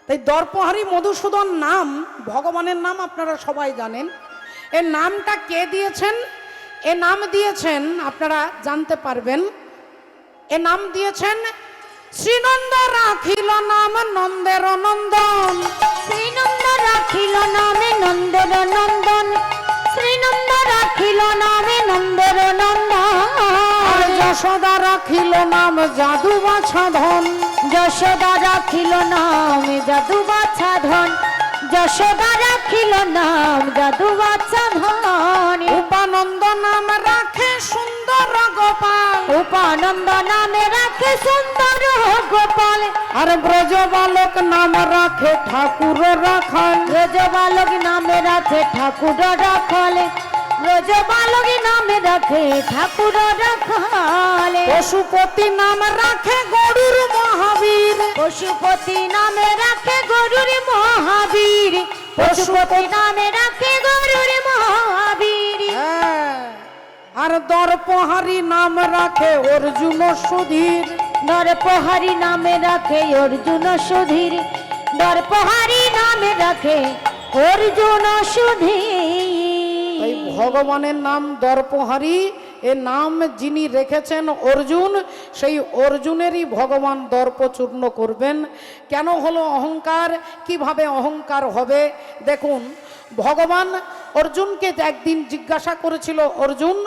তাই দর্পহারী মধুসূদন নাম ভগবানের নাম, আপনারা সবাই জানেন। এর নামটা কে দিয়েছেন? এ নাম দিয়েছেন, আপনারা জানতে পারবেন, এ নাম দিয়েছেন শ্রীনন্দ রাখিল নাম নন্দের নন্দন, শ্রীনন্দ রাখিল নামে নন্দের নন্দন, শ্রীনন্দ রাখিল নামে নন্দের নন্দন, আর যশোদা রাখিল নাম জাদু বাছা ধন, যশোদা রাখিল নাম জাদু বাছা ধন, যশোদা রাখিল নাম জাদু বাছা ধন, উপানন্দ নাম রাখে সুন্দর গোপাল, উপানন্দ নামে রাখে সুন্দর গোপাল, আর ব্রজ বালক নাম রাখে ঠাকুর রাখাল, ব্রজ বালক নামে রাখে ঠাকুর রাখাল, ব্রজ বালক নামে রাখে ঠাকুর রাখাল, পশুপতি নাম রাখে গরুর মহাবীর, পশুপতি নামে রাখে গরুর মহাবীর, পশুপতি নামে রাখে গরুর মহাবীর, হ্যাঁ, আর দর্পহারী নাম রাখে অর্জুন সুধীর, দর্পহারী নামে রাখে অর্জুন সুধীর, দর্পহারী নামে রাখে অর্জুন সুধীর। এই ভগবানের নাম দর্পহারী, এ নাম যিনি রেখেছেন অর্জুন, সেই অর্জুনেরই ভগবান দর্পচূর্ণ করবেন। কেন হলো অহংকার? কিভাবে অহংকার হবে? দেখুন, ভগবান অর্জুনকে একদিন জিজ্ঞাসা করেছিল, অর্জুন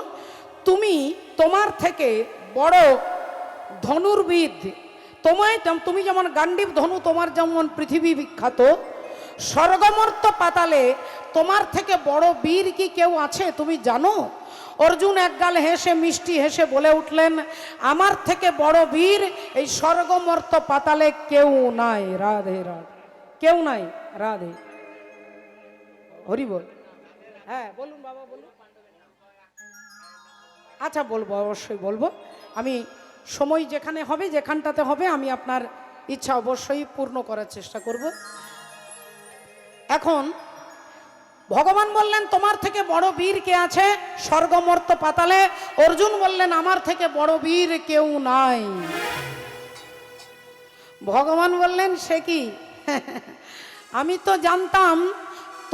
তুমি তোমার থেকে বড় ধনুর্বিদ, তুমি যেমন গান্ডীব ধনু তোমার যেমন পৃথিবী বিখ্যাত, স্বর্গমর্ত পাতালে তোমার থেকে বড় বীর কি কেউ আছে তুমি জানো? অর্জুন একগাল হেসে মিষ্টি হেসে বলে উঠলেন, আমার থেকে বড় বীর এই স্বর্গমর্ত পাতালে কেউ নাই। রাধে রাধে, কেউ নাই। রাধে হরি বল। হ্যাঁ বলুন বাবা বলুন। আচ্ছা বলবো, অবশ্যই বলবো। আমি সময় যেখানে হবে, যেখানটাতে হবে, আমি আপনার ইচ্ছা অবশ্যই পূর্ণ করার চেষ্টা করব। এখন ভগবান বললেন তোমার থেকে বড় বীর কে আছে স্বর্গমর্ত পাতালে? অর্জুন বললেন আমার থেকে বড় বীর কেউ নাই। ভগবান বললেন সে কি? আমি তো জানতাম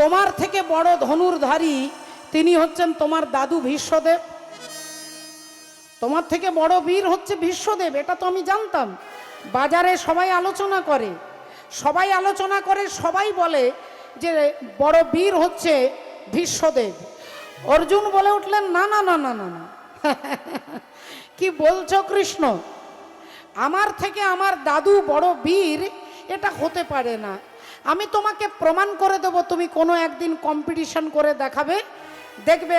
তোমার থেকে বড় ধনুর্ধারী তিনি হচ্ছেন তোমার দাদু ভীষ্মদেব। তোমার থেকে বড় বীর হচ্ছে ভীষ্মদেব, এটা তো আমি জানতাম। বাজারে সবাই আলোচনা করে, সবাই বলে যে বড় বীর হচ্ছে ভীষ্মদেব। অর্জুন বলে উঠলেন না না না না না না, কি বলছো কৃষ্ণ? আমার থেকে আমার দাদু বড় বীর এটা হতে পারে না। আমি তোমাকে প্রমাণ করে দেব, তুমি কোনো একদিন কম্পিটিশন করে দেখাবে, দেখবে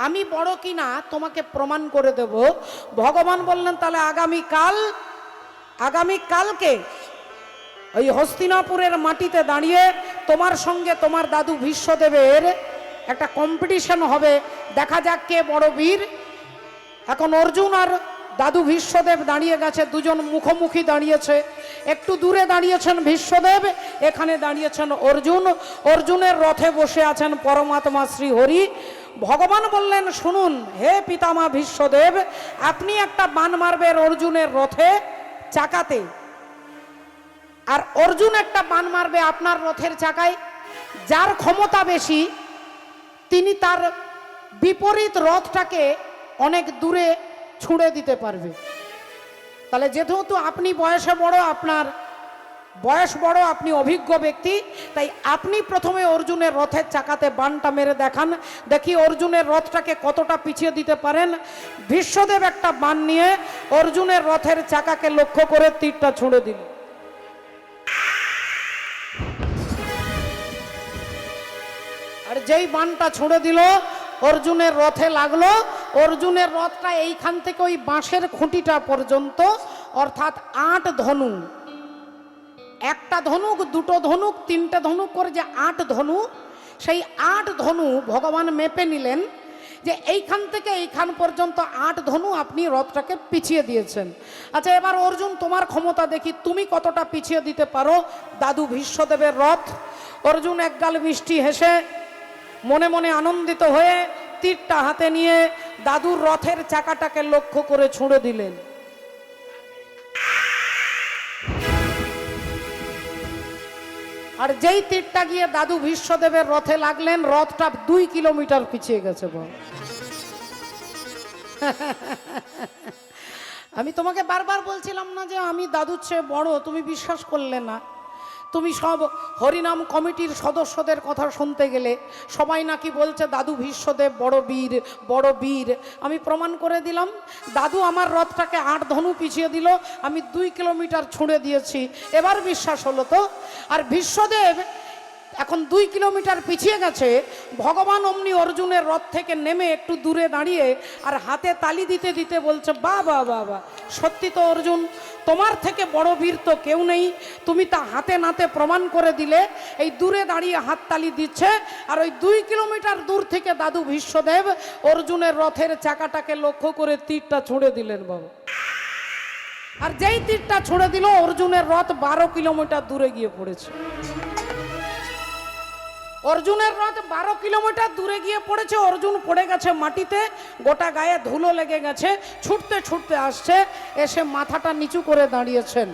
আমি বড় কিনা তোমাকে প্রমাণ করে দেব। ভগবান বললেন তাহলে আগামীকালকে ওই হস্তিনাপুরের মাটিতে দাঁড়িয়ে তোমার সঙ্গে তোমার দাদু ভীষ্মদেবের একটা কম্পিটিশন হবে, দেখা যাক কে বড় বীর। এখন অর্জুন আর দাদু ভীষ্মদেব দাঁড়িয়ে গেছে, দুজন মুখোমুখি দাঁড়িয়েছে। একটু দূরে দাঁড়িয়েছেন ভীষ্মদেব, এখানে দাঁড়িয়েছেন অর্জুন। অর্জুনের রথে বসে আছেন পরমাত্মা শ্রী হরি। ভগবান বললেন শুনুন হে পিতামা ভীষ্মদেব, আপনি একটা বাণ মারবেন অর্জুনের রথে চাকাতে, আর অর্জুন একটা বাণ মারবে আপনার রথের চাকায়। যার ক্ষমতা বেশি তিনি তার বিপরীত রথটাকে অনেক দূরে ছুঁড়ে দিতে পারবে। তাহলে যেহেতু আপনি বয়সে বড়, আপনার বয়স বড়, আপনি অভিজ্ঞ ব্যক্তি, তাই আপনি প্রথমে অর্জুনের রথের চাকাতে বাণটা মেরে দেখান, দেখি অর্জুনের রথটাকে কতটা পিছিয়ে দিতে পারেন। ভীষ্মদেব একটা বাণ নিয়ে অর্জুনের রথের চাকাকে লক্ষ্য করে তীরটা ছুঁড়ে দিল। আর যেই বাণটা ছুঁড়ে দিল অর্জুনের রথে লাগলো। অর্জুনের রথটা এইখান থেকে ওই বাঁশের খুঁটিটা পর্যন্ত, অর্থাৎ 8 ধনু, একটা ধনুক, দুটো ধনুক, তিনটে ধনুক করে যে 8 ধনু, সেই 8 ধনু ভগবান মেপে নিলেন যে এইখান থেকে এইখান পর্যন্ত 8 ধনু আপনি রথটাকে পিছিয়ে দিয়েছেন। আচ্ছা এবার অর্জুন তোমার ক্ষমতা দেখি, তুমি কতটা পিছিয়ে দিতে পারো দাদু ভীষ্মদেবের রথ। অর্জুন একগাল মিষ্টি হেসে মনে মনে আনন্দিত হয়ে তীরটা হাতে নিয়ে দাদুর রথের চাকাটাকে লক্ষ্য করে ছুঁড়ে দিলেন। আর যেই তীরটা গিয়ে দাদু ভীষ্মদেবের রথে লাগলেন, রথটা 2 কিলোমিটার পিছিয়ে গেছে। বল, আমি তোমাকে বারবার বলছিলাম না যে আমি দাদুর চেয়ে বড়, তুমি বিশ্বাস করলে না। তুমি সব হরিনাম কমিটির সদস্যদের কথা শুনতে গেলে সবাই নাকি বলছে দাদু ভীষ্মদেব বড় বীর, বড় বীর। আমি প্রমাণ করে দিলাম, দাদু আমার রথটাকে 8 ধনু পিছিয়ে দিল, আমি 2 কিলোমিটার ছুঁড়ে দিয়েছি। এবার বিশ্বাস হলো তো? আর ভীষ্মদেব এখন 2 কিলোমিটার পিছিয়ে গেছে। ভগবান অমনি অর্জুনের রথ থেকে নেমে একটু দূরে দাঁড়িয়ে আর হাতে তালি দিতে দিতে বলছে বাবা বাবা, সত্যি তো অর্জুন, তোমার থেকে বড় বীর তো কেউ নেই। তুমি তা হাতে নাতে প্রমাণ করে দিলে। এই দূরে দাঁড়িয়ে হাততালি দিচ্ছে, আর ওই 2 কিলোমিটার দূর থেকে দাদু ভীষ্মদেব অর্জুনের রথের চাকাটাকে লক্ষ্য করে তীরটা ছুঁড়ে দিলেন বাবা। আর যেই তীরটা ছুঁড়ে দিল অর্জুনের রথ 12 কিলোমিটার দূরে গিয়ে পড়েছে। অর্জুনের রথ 12 কিলোমিটার দূরে গিয়ে পড়েছে। অর্জুন পড়ে গেছে মাটিতে, গোটা গায়ে ধুলো লেগে গেছে, ছুটতে ছুটতে আসছে, এসে মাথাটা নিচু করে দাঁড়িয়েছেন।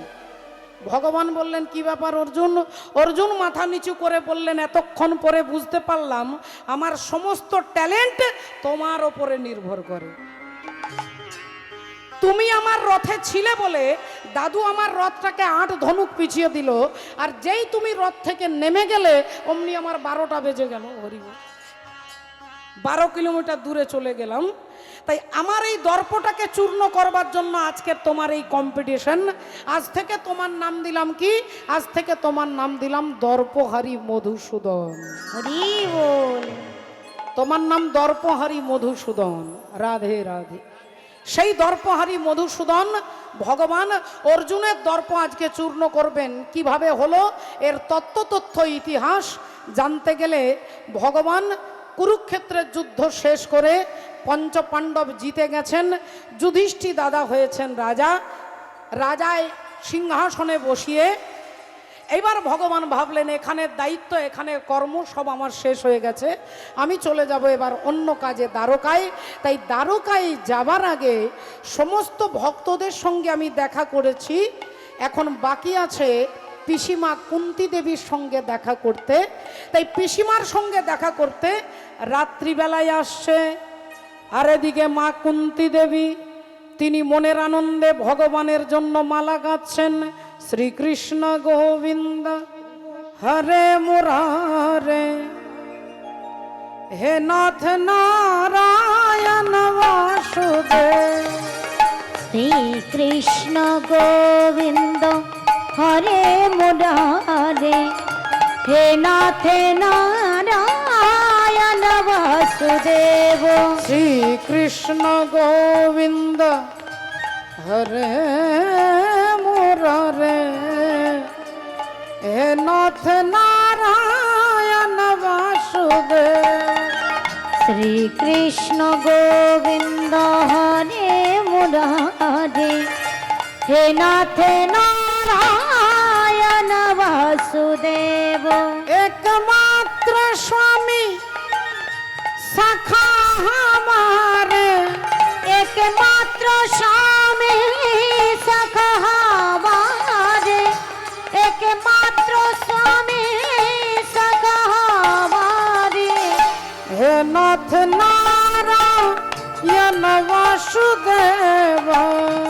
ভগবান বললেন কি ব্যাপার অর্জুন? অর্জুন মাথা নিচু করে বললেন এতক্ষণ পরে বুঝতে পারলাম আমার সমস্ত ট্যালেন্ট তোমার ওপরে নির্ভর করে। তুমি আমার রথে ছিলে বলে দাদু আমার রথটাকে 8 ধনুক পিছিয়ে দিল, আর যেই তুমি রথ থেকে নেমে গেলে অমনি আমার 12টা বেজে গেল। হরি, 12 কিলোমিটার দূরে চলে গেলাম। তাই আমার এই দর্পটাকে চূর্ণ করবার জন্য আজকে তোমার এই কম্পিটিশন। আজ থেকে তোমার নাম দিলাম কি? আজ থেকে তোমার নাম দিলাম দর্পহারি মধুসূদন। হরি বল। তোমার নাম দর্পহারি মধুসূদন। রাধে রাধে। সেই দর্পহারি মধুসূদন ভগবান অর্জুনের দর্প আজকে চূর্ণ করবেন। কিভাবে হলো এর তত্ত্ব ইতিহাস জানতে গেলে ভগবান কুরুক্ষেত্রের যুদ্ধ শেষ করে পঞ্চপাণ্ডব জিতে গেছেন, যুধিষ্ঠির দাদা হয়েছেন রাজা। রাজায় সিংহাসনে বসিয়ে এইবার ভগবান ভাবলেন এখানের দায়িত্ব, এখানের কর্ম সব আমার শেষ হয়ে গেছে, আমি চলে যাব এবার অন্য কাজে দ্বারকায়। তাই দ্বারকায় যাবার আগে সমস্ত ভক্তদের সঙ্গে আমি দেখা করেছি, এখন বাকি আছে পিসিমা কুন্তী দেবীর সঙ্গে দেখা করতে। তাই পিসিমার সঙ্গে দেখা করতে রাত্রিবেলায় আসছে। আর এদিকে মা কুন্তী দেবী তিনি মনের আনন্দে ভগবানের জন্য মালা গাচ্ছেন। শ্রীকৃষ্ণ গোবিন্দ হরে মুরারে, হে নাথ নারায়ণ বাসুদেব। শ্রীকৃষ্ণ গোবিন্দ হরে মুরারে, হে নাথ নারায়ণ বাসুদেব। শ্রীকৃষ্ণ গোবিন্দ হরে মুরারে, হে নাথ নারায়ণ বাসুদেব। শ্রীকৃষ্ণ গোবিন্দ হরে মুরারে, হে নাথ নারায়ণ বাসুদেব। একমাত্র স্বামী সখা हमारे, একমাত্র স্বামী সখা हमारे, একমাত্র স্বামী সখা हमारे। हे नाथ नारायण वासुदेव।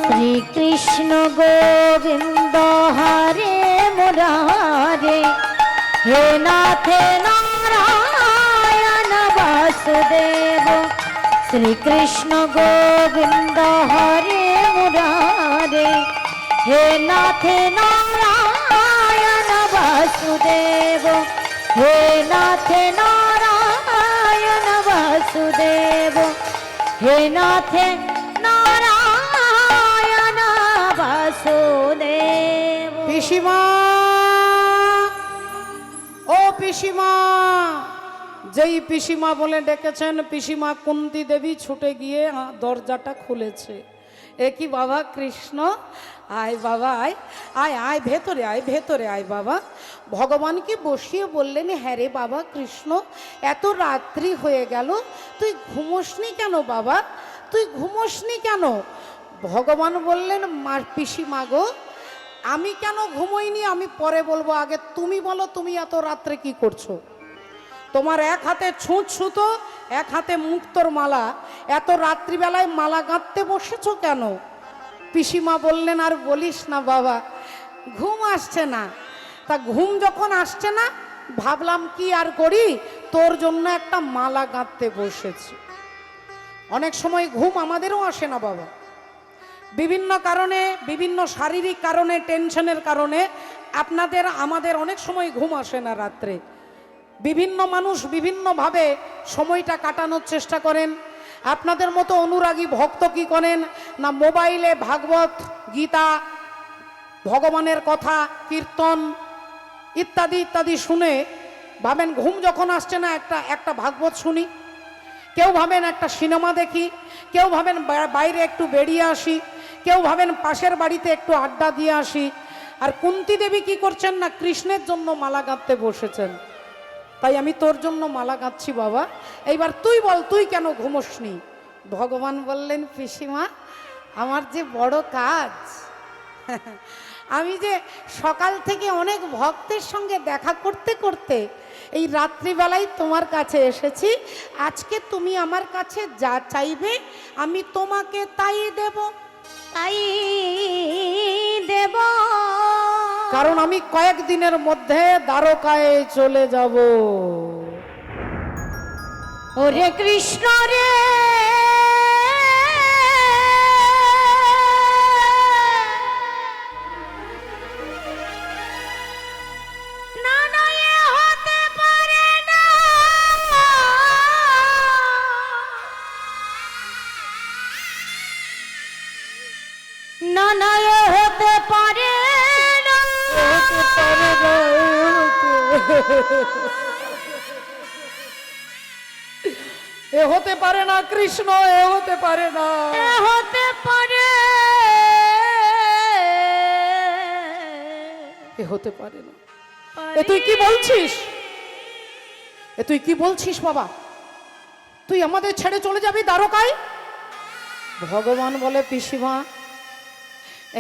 শ্রীকৃষ্ণ গোবিন্দ হরে মুরারে, হে নাথ নারায়ণ বাসুদেব। শ্রীকৃষ্ণ গোবিন্দ হরে মুরারে, হে নাথ নারায়ণ বাসুদেব। হে নাথ নারায়ণ বাসুদেব, হে নাথ নারায়ণ বাসুদেব। পিসিমা, ও পিসিমা, যেই পিসিমা বলে ডেকেছেন পিসিমা কুন্তী দেবী ছুটে গিয়ে দরজাটা খুলেছে। এ কি বাবা কৃষ্ণ, আয় বাবা আয় আয় আয়, ভেতরে আয়, ভেতরে আয় বাবা। ভগবানকে বসিয়ে বললেন, হ্যাঁ রে বাবা কৃষ্ণ, এত রাত্রি হয়ে গেল, তুই ঘুমোসনি কেন বাবা, তুই ঘুমোসনি কেন? ভগবান বললেন, মা পিসিমা গো, আমি কেন ঘুমোইনি আমি পরে বলবো, আগে তুমি বলো তুমি এত রাত্রে কি করছো? তোমার এক হাতে ছুঁচ সুতো, এক হাতে মুক্তোর মালা, এত রাত্রিবেলায় মালা গাঁথতে বসেছো কেন? পিসিমা বললেন, আর বলিস না বাবা, ঘুম আসছে না। তা ঘুম যখন আসছে না, ভাবলাম কি আর করি, তোর জন্য একটা মালা গাঁথতে বসেছি। অনেক সময় ঘুম আমাদেরও আসে না বাবা, বিভিন্ন কারণে, বিভিন্ন শারীরিক কারণে, টেনশনের কারণে আপনাদের আমাদের অনেক সময় ঘুম আসে না রাত্রে। বিভিন্ন মানুষ বিভিন্নভাবে সময়টা কাটানোর চেষ্টা করেন। আপনাদের মতো অনুরাগী ভক্ত কি করেন না, মোবাইলে ভাগবত গীতা, ভগবানের কথা, কীর্তন ইত্যাদি ইত্যাদি শুনে ভাবেন ঘুম যখন আসছে না একটা ভাগবত শুনি, কেউ ভাবেন একটা সিনেমা দেখি, কেউ ভাবেন বাইরে একটু বেরিয়ে আসি, কেউ ভাবেন পাশের বাড়িতে একটু আড্ডা দিয়ে আসি। আর কুন্তী দেবী কি করছেন না, কৃষ্ণের জন্য মালা গাঁথতে বসেছেন। তাই আমি তোর জন্য মালা গাঁথছি বাবা, এইবার তুই বল তুই কেন ঘুমোসনি? ভগবান বললেন, পিসিমা আমার যে বড় কাজ, আমি যে সকাল থেকে অনেক ভক্তের সঙ্গে দেখা করতে করতে এই রাত্রিবেলায় তোমার কাছে এসেছি। আজকে তুমি আমার কাছে যা চাইবে আমি তোমাকে তাই দেব, তাই দেব। কারণ আমি কয়েকদিনের মধ্যে দ্বারকায় চলে যাব। ওরে কৃষ্ণ রে, না না এ হতে পারে না, না না এ হতে পারে না, এ হতে পারে না কৃষ্ণ, এ হতে পারে না, এ হতে পারে এ হতে পারে না। এ তুই কি বলছিস? এ তুই কি বলছিস বাবা? তুই আমাদের ছেড়ে চলে যাবি দ্বারকায়? ভগবান বলে পিসিমা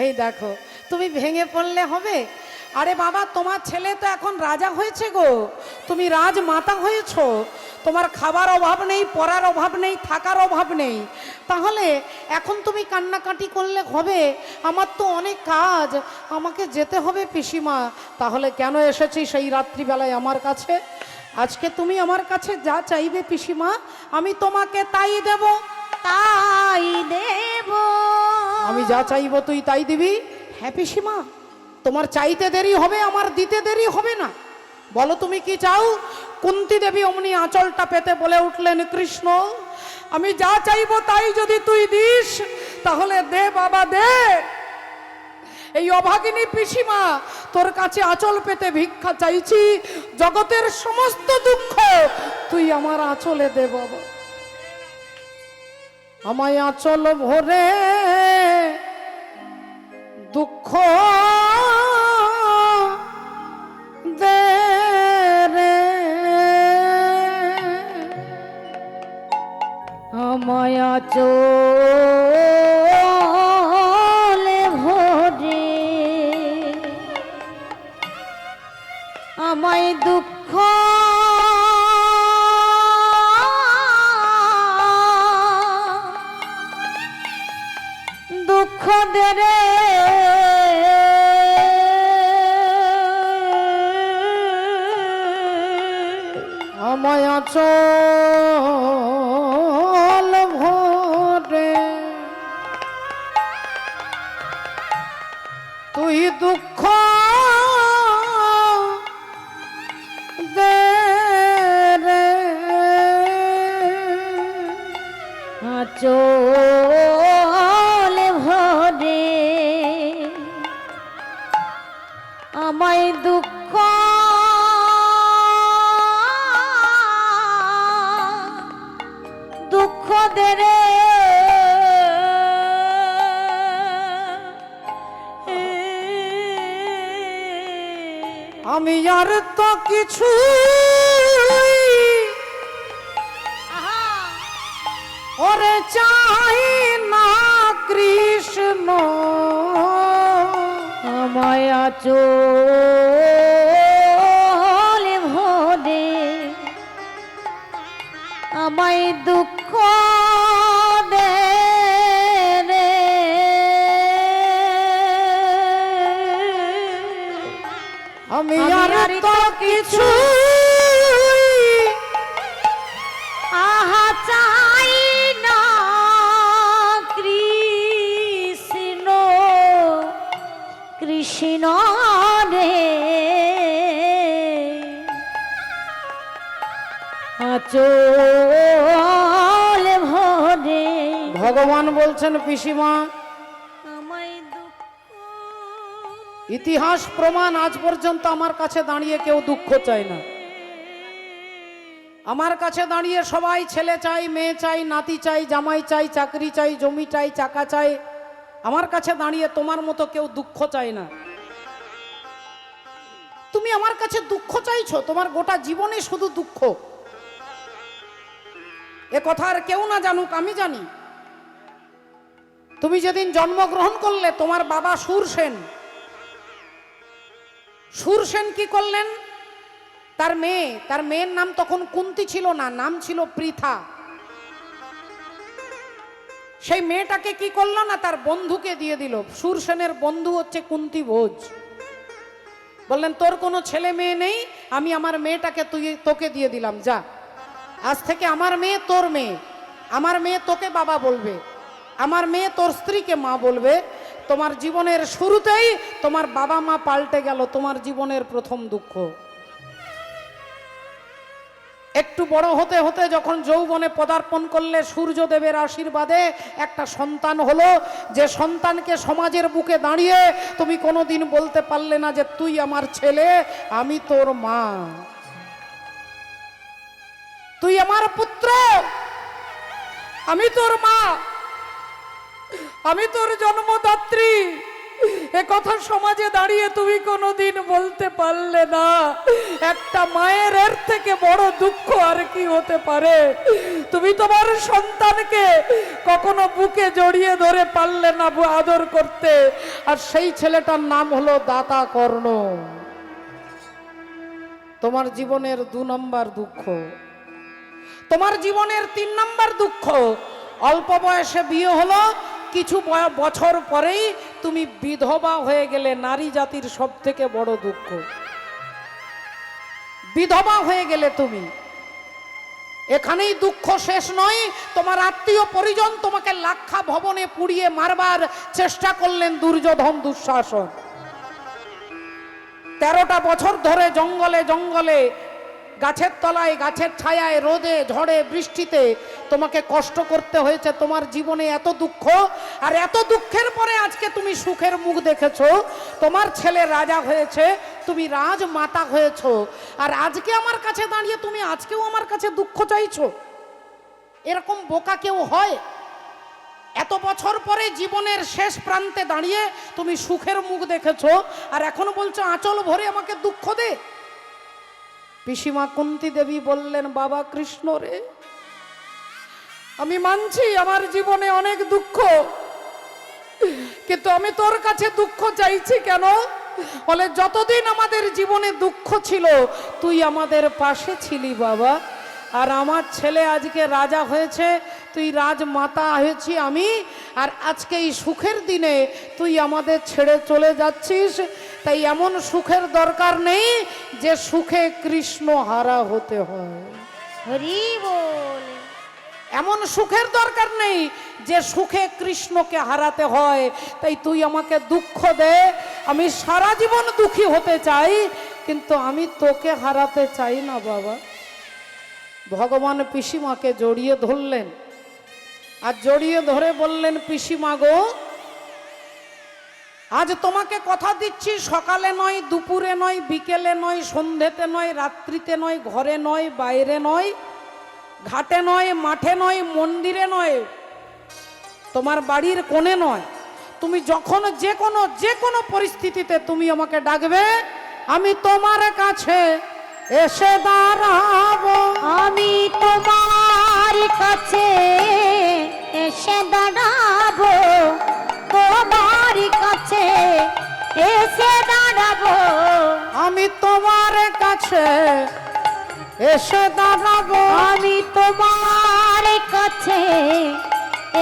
এই দেখো তুমি ভেঙে পড়লে হবে? আরে বাবা তোমার ছেলে তো এখন রাজা হয়েছে গো, তুমি রাজমাতা হয়েছো, তোমার খাবার অভাব নেই, পড়ার অভাব নেই, থাকার অভাব নেই, তাহলে এখন তুমি কান্নাকাটি করলে হবে? আমার তো অনেক কাজ, আমাকে যেতে হবে পিসিমা। তাহলে কেন এসেছি সেই রাত্রিবেলায় আমার কাছে? আজকে তুমি আমার কাছে যা চাইবে পিসিমা আমি তোমাকে তাই দেব। তাই দেব। আমি যা চাইবো তুই তাই দিবি? হ্যাঁ পিসিমা, তোমার চাইতে দেরি হবে, আমার দিতে দেরি হবে না। বলো তুমি কি চাও? কুন্তী দেবী অমনি আঁচলটা পেতে বলে উঠলেন, কৃষ্ণ আমি যা চাইবো তাই যদি তুই দিস তাহলে দে বাবা দে। এই অভাগিনী পিসিমা তোর কাছে আঁচল পেতে ভিক্ষা চাইছি, জগতের সমস্ত দুঃখ তুই আমার আঁচলে দে বাবা। আমায় আঁচল ভরে দুঃখ দে রে, আমায় আঁচলে ভরে আমায় দুঃখ দুঃখ দে রে। আমায় আঁচল ভরে তুই দুঃখ দে রে, আঁচলে ভরে আমায় দুঃখ দুঃখ দে রে। আমি আর তো কিছু ওরে চাই না কৃষ্ণ, আমায় আঁচলে ভরে আমায় দুঃখ দে রে। আমি আর তো কিছু আহা চাই না কৃষ্ণ কৃষ্ণ রে, আঁচলে ভরে। ভগবান বলছেন পিসিমা আমায় দুঃখ ইতিহাস প্রমাণ আজ পর্যন্ত আমার কাছে দাঁড়িয়ে কেউ দুঃখ চায় না। আমার কাছে দাঁড়িয়ে সবাই ছেলে চাই, মেয়ে চাই, নাতি চাই, জামাই চাই, চাকরি চাই, জমি চাই, চাকা চাই। আমার কাছে দাঁড়িয়ে তোমার মতো কেউ দুঃখ চায় না। তুমি আমার কাছে দুঃখ চাইছো, তোমার গোটা জীবনে শুধু দুঃখ। এ কথা আর কেউ না জানুক, আমি জানি। তুমি যেদিন জন্মগ্রহণ করলে তোমার বাবা সুরসেন, সুরসেন কি করলেন? তার মেয়ের নাম তখন কুন্তী ছিল না, নাম ছিল পৃথা। সেই মেয়েটাকে কি করলো না, তার বন্ধুকে দিয়ে দিল। সুরসেনের বন্ধু হচ্ছে কুন্তী ভোজ। বললেন তোর কোনো ছেলে মেয়ে নেই, আমি আমার মেয়েটাকে তোকে দিয়ে দিলাম, যা আজ থেকে আমার মেয়ে তোর মেয়ে, আমার মেয়ে তোকে বাবা বলবে, আমার মেয়ে তোর স্ত্রীকে মা বলবে। তোমার জীবনের শুরুতেই তোমার বাবা মা পাল্টে গেল, তোমার জীবনের প্রথম দুঃখ। একটু বড় হতে হতে যখন যৌবনে পদার্পণ করলে সূর্যদেবের আশীর্বাদে একটা সন্তান হলো, যে সন্তানকে সমাজের বুকে দাঁড়িয়ে তুমি কোনোদিন বলতে পারলে না যে তুই আমার ছেলে, আমি তোর মা, তুই আমার পুত্র, আমি তোর মা, আমি তোর জন্মদাত্রী। এ কথা সমাজে দাঁড়িয়ে তুমি কোনোদিন বলতে পারলে না। একটা মায়ের এর থেকে বড় দুঃখ আর কি হতে পারে? তুমি তোমার সন্তানকে কখনো বুকে জড়িয়ে ধরে পারলে না আদর করতে, আর সেই ছেলেটার নাম হলো দাতা কর্ণ। তোমার জীবনের 2 নম্বর দুঃখ, তোমার জীবনের 3 নম্বর দুঃখ, অল্প বয়সে বিয়ে হলো, কিছু বছর পরেই তুমি বিধবা হয়ে গেলে। নারী জাতির সব থেকে বড় দুঃখ, বিধবা হয়ে গেলে তুমি। এখানেই দুঃখ শেষ নয়, তোমার আত্মীয় পরিজন তোমাকে লাক্ষা ভবনে পুড়িয়ে মারবার চেষ্টা করলেন দুর্যোধন দুঃশাসন। 13টা বছর ধরে জঙ্গলে জঙ্গলে, গাছের তলায়, গাছের ছায়ায়, রোদে ঝড়ে বৃষ্টিতে তোমাকে কষ্ট করতে হয়েছে। তোমার জীবনে এত দুঃখ, আর এত দুঃখের পরে আজকে তুমি সুখের মুখ দেখেছো। তোমার ছেলে রাজা হয়েছে, তুমি রাজমাতা হয়েছো, আর আজকে আমার কাছে দাঁড়িয়ে তুমি আজকেও আমার কাছে দুঃখ চাইছো? এরকম বোকা কেউ হয়? এত বছর পরে জীবনের শেষ প্রান্তে দাঁড়িয়ে তুমি সুখের মুখ দেখেছো, আর এখন বলছো আঁচল ভরে আমাকে দুঃখ দে। পিসিমা কুন্তী দেবী বললেন, বাবা কৃষ্ণ রে, আমি মানছি আমার জীবনে অনেক দুঃখ, কিন্তু আমি তোর কাছে দুঃখ চাইছি কেন? বলে, যতদিন আমাদের জীবনে দুঃখ ছিল তুই আমাদের পাশে ছিলি বাবা, আর আমার ছেলে আজকে রাজা হয়েছে, তুই রাজমাতা হয়েছি আমি, আর আজকে এই সুখের দিনে তুই আমাদের ছেড়ে চলে যাচ্ছিস। তাই এমন সুখের দরকার নেই যে সুখে কৃষ্ণ হারা হতে হয়। হরি বল। এমন সুখের দরকার নেই যে সুখে কৃষ্ণকে হারাতে হয়। তাই তুই আমাকে দুঃখ দে, আমি সারা জীবন দুঃখী হতে চাই, কিন্তু আমি তোকে হারাতে চাই না বাবা। ভগবান পিসিমাকে জড়িয়ে ধরলেন, আর জড়িয়ে ধরে বললেন, পিসিমা গো, আজ তোমাকে কথা দিচ্ছি, সকালে নয়, দুপুরে নয়, বিকেলে নয়, সন্ধ্যেতে নয়, রাত্রিতে নয়, ঘরে নয়, বাইরে নয়, ঘাটে নয়, মাঠে নয়, মন্দিরে নয়, তোমার বাড়ির কোণে নয়, তুমি যখন যে কোনো পরিস্থিতিতে তুমি আমাকে ডাকবে, আমি তোমার কাছে এসে দাঁড়াবো। আমি তোমার কাছে এসে দাঁড়াবো, তোমার কাছে এসে দাঁড়াবো। আমি তোমার কাছে এসে দাঁড়াবো। আমি তোমার কাছে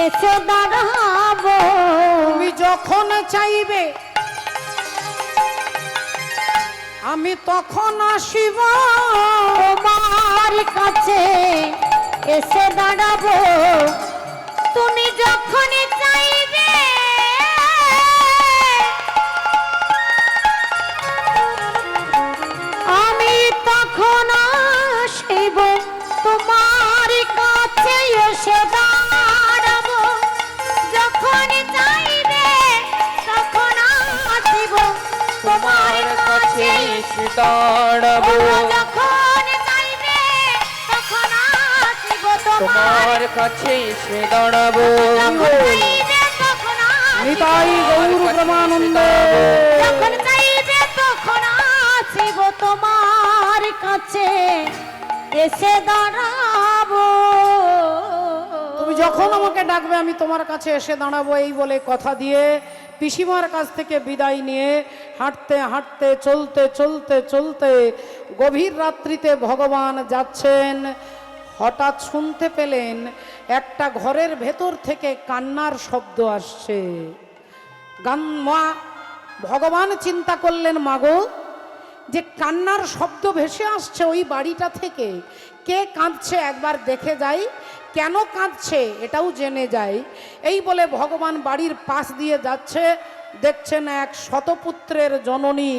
এসে দাঁড়াবো। তুমি যখন চাইবে আমি তখন আসিব, তোমার কাছে এসে দাঁড়াবো। তুমি যখন চাইবে আমি তখন আসিব, তোমার কাছে এসে দাঁড়াবো। যখন চাইবে তখন আসিব, তোমার কাছে এসে দাঁড়াবো। যখন চাইবে তখন আসিব, তোমার কাছে এসে দাঁড়াবো। যখন চাইবে তখন আসিব, নিতাই গৌর ব্রহ্মানন্দে। যখন চাইবে তখন আসিব, তোমার কাছে এসে দাঁড়াবো। তুমি যখন আমাকে ডাকবে আমি তোমার কাছে এসে দাঁড়াবো, এই বলে কথা দিয়ে পিসিমার কাছ থেকে বিদায় নিয়ে হাঁটতে হাঁটতে, চলতে চলতে চলতে গভীর রাত্রিতে ভগবান যাচ্ছেন। হঠাৎ শুনতে পেলেন একটা ঘরের ভেতর থেকে কান্নার শব্দ আসছে। মা ভগবান চিন্তা করলেন, মাগো, যে কান্নার শব্দ ভেসে আসছে ওই বাড়িটা থেকে, কে কাঁদছে একবার দেখে যাই, কেন কাঁদছে এটাও জেনে যায়। এই বলে ভগবান বাড়ির পাশ দিয়ে যাচ্ছে। দেখছেন এক শতপুত্রের জননী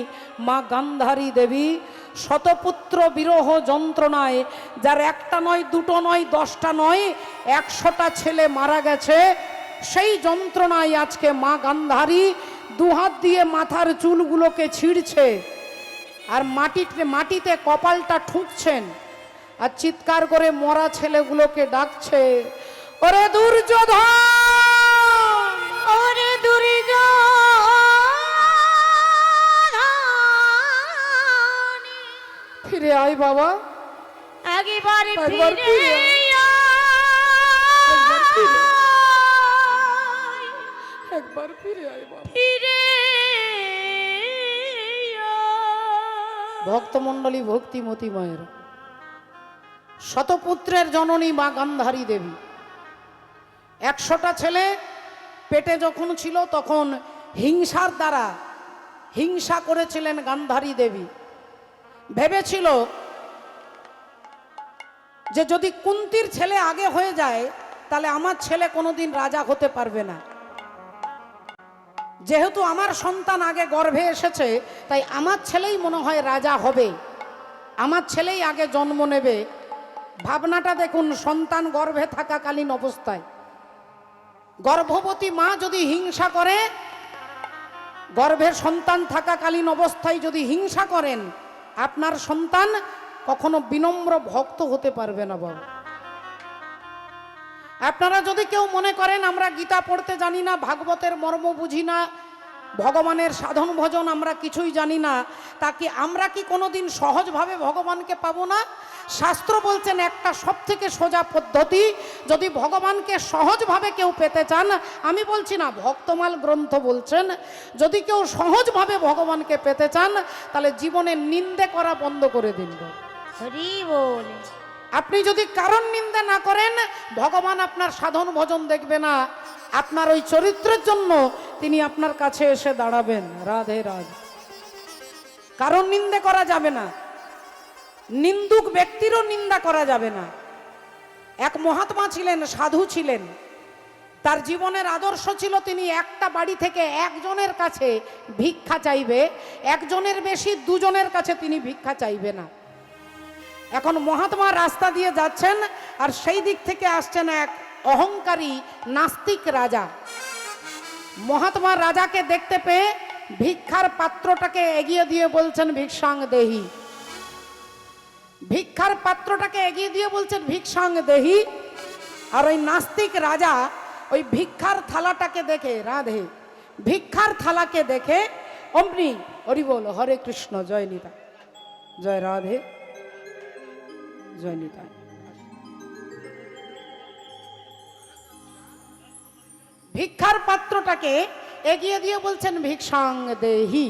মা গান্ধারী দেবী, শতপুত্র বিরহ যন্ত্রণায়, যার একটা নয়, দুটো নয়, 10টা নয়, 100টা ছেলে মারা গেছে, সেই যন্ত্রণায় আজকে মা গান্ধারী দুহাত দিয়ে মাথার চুলগুলোকে ছিঁড়ছে, আর মাটিতে কপালটা ঠুকছেন, আর চিৎকার করে মরা ছেলেগুলোকে ডাকছে, ওরে দুর্যোধন, ওরে দুর্যোধন, ফিরে আয় বাবা, একবার একবার ফিরে ফিরে একবার ফিরে, আয়, একবার ফিরে আয় বাবা। ফিরে আয়। ভক্তমণ্ডলী ভক্তিমতী মায়ের শতপুত্রের জননী মা গান্ধারী দেবী, 100টা ছেলে পেটে যখন ছিল তখন হিংসার দ্বারা হিংসা করেছিলেন গান্ধারী দেবী। ভেবেছিল যে যদি কুন্তির ছেলে আগে হয়ে যায় তাহলে আমার ছেলে কোনোদিন রাজা হতে পারবে না। যেহেতু আমার সন্তান আগে গর্ভে এসেছে তাই আমার ছেলেই মনে হয় রাজা হবে, আমার ছেলেই আগে জন্ম নেবে। ভাবনাটা দেখুন, সন্তান গর্ভে থাকাকালীন অবস্থায় গর্ভবতী মা যদি হিংসা করে, গর্ভে সন্তান থাকাকালীন অবস্থায় যদি হিংসা করেন, আপনার সন্তান কখনো বিনম্র ভক্ত হতে পারবে না বাবা। আপনারা যদি কেউ মনে করেন আমরা গীতা পড়তে জানি না, ভাগবতের মর্ম বুঝি না, ভগবানের সাধন ভজন আমরা কিছুই জানি না, তাকে আমরা কি কোনোদিন সহজভাবে ভগবানকে পাবো না? শাস্ত্র বলছেন একটা সবথেকে সোজা পদ্ধতি, যদি ভগবানকে সহজভাবে কেউ পেতে চান, আমি বলছি না, ভক্তমাল গ্রন্থ বলছেন, যদি কেউ সহজভাবে ভগবানকে পেতে চান তাহলে জীবনে নিন্দে করা বন্ধ করে দিন। হরি বল। আপনি যদি কারণ নিন্দা না করেন, ভগবান আপনার সাধন ভজন দেখবে না, আপনার ওই চরিত্রের জন্য তিনি আপনার কাছে এসে দাঁড়াবেন। রাধে রাধে। কারণ নিন্দে করা যাবে না, নিন্দুক ব্যক্তিরও নিন্দা করা যাবে না। এক মহাত্মা ছিলেন, সাধু ছিলেন, তার জীবনের আদর্শ ছিল তিনি একটা বাড়ি থেকে একজনের কাছে ভিক্ষা চাইবে, একজনের বেশি দুজনের কাছে তিনি ভিক্ষা চাইবে না। এখন মহাত্মা রাস্তা দিয়ে যাচ্ছেন আর সেই দিক থেকে আসছেন এক অহংকারী নাস্তিক রাজা। মহাত্মা রাজাকে দেখতে পেয়ে ভিক্ষার পাত্রটাকে এগিয়ে দিয়ে বলছেন ভিক্ষাং দেহি, ভিক্ষার পাত্রটাকে এগিয়ে দিয়ে বলছেন ভিক্ষাং দেহি। আর ওই নাস্তিক রাজা ওই ভিক্ষার থালাটাকে দেখে, রাধে, ভিক্ষার থালাকে দেখে অমনি হরি বল, হরে কৃষ্ণ, জয় নিতাই, জয় রাধে, জয় নিতাই। ভিক্ষার পাত্রটাকে এগিয়ে দিয়ে বলছেন ভিক্ষাং দেহি।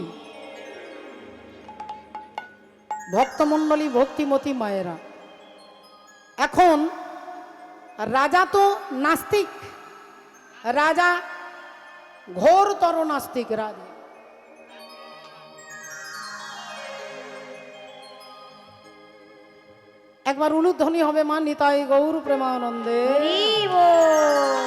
ভক্তমণ্ডলী ভক্তিমতী মায়েরা, এখন রাজা তো নাস্তিক, রাজা ঘোরতর নাস্তিক। রাধে, একবার উলুধ্বনি হবে মা নিতাই গৌর প্রেমানন্দে। হরি বল।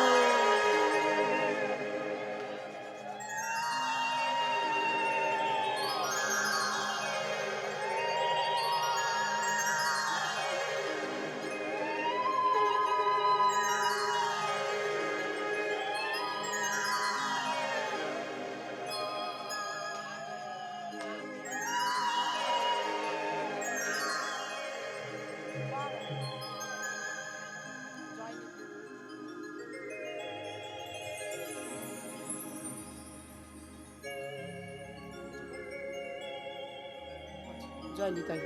জয় নিতাই।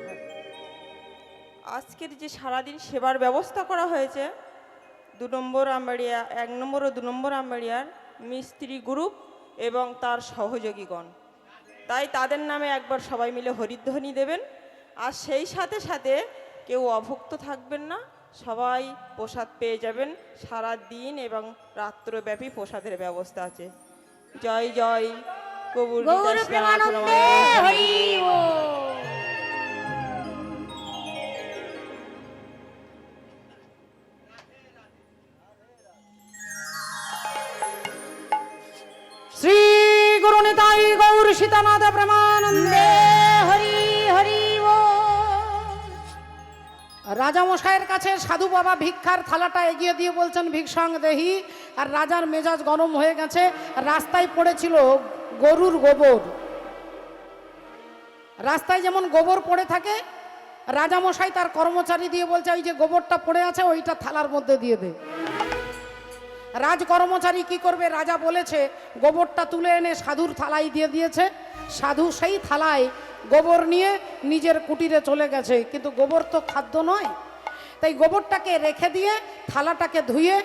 আজকের যে সারাদিন সেবার ব্যবস্থা করা হয়েছে 2 নম্বর আমবাড়িয়া, 1 নম্বর ও 2 নম্বর আমবাড়িয়ার মিস্ত্রি গ্রুপ এবং তার সহযোগীগণ, তাই তাদের নামে একবার সবাই মিলে হরিধ্বনি দেবেন। আর সেই সাথে সাথে কেউ অভুক্ত থাকবেন না, সবাই প্রসাদ পেয়ে যাবেন। সারা দিন এবং রাত্রব্যাপী প্রসাদের ব্যবস্থা আছে। জয় জয় কবুর গৌর প্রেমানন্দে। হরি বল। শ্রী গুরু নিতাই গৌর সীতানাথ প্রেমানন্দে। হরি হরি বল। রাজামশাইয়ের কাছে সাধু বাবা ভিক্ষার থালাটা এগিয়ে দিয়ে বলছেন ভিক্ষাং দেহি। আর রাজার মেজাজ গরম হয়ে গেছে। রাস্তায় পড়েছিল গরুর গোবর, রাস্তায় যেমন গোবর পড়ে থাকে, রাজামশাই তার কর্মচারী দিয়ে বলছে ওই যে গোবরটা পড়ে আছে ওইটা থালার মধ্যে দিয়ে দে। রাজ কর্মচারী কি করবে, রাজা বলেছে গোবরটা তুলে এনে সাধুর থালায় দিয়ে দিয়েছে। সাধু সেই থালায় গোবর নিয়ে নিজের কুটিরে চলে গেছে, কিন্তু গোবর তো খাদ্য নয়, তাই গোবরটাকে রেখে দিয়ে থালাটাকে ধুয়ে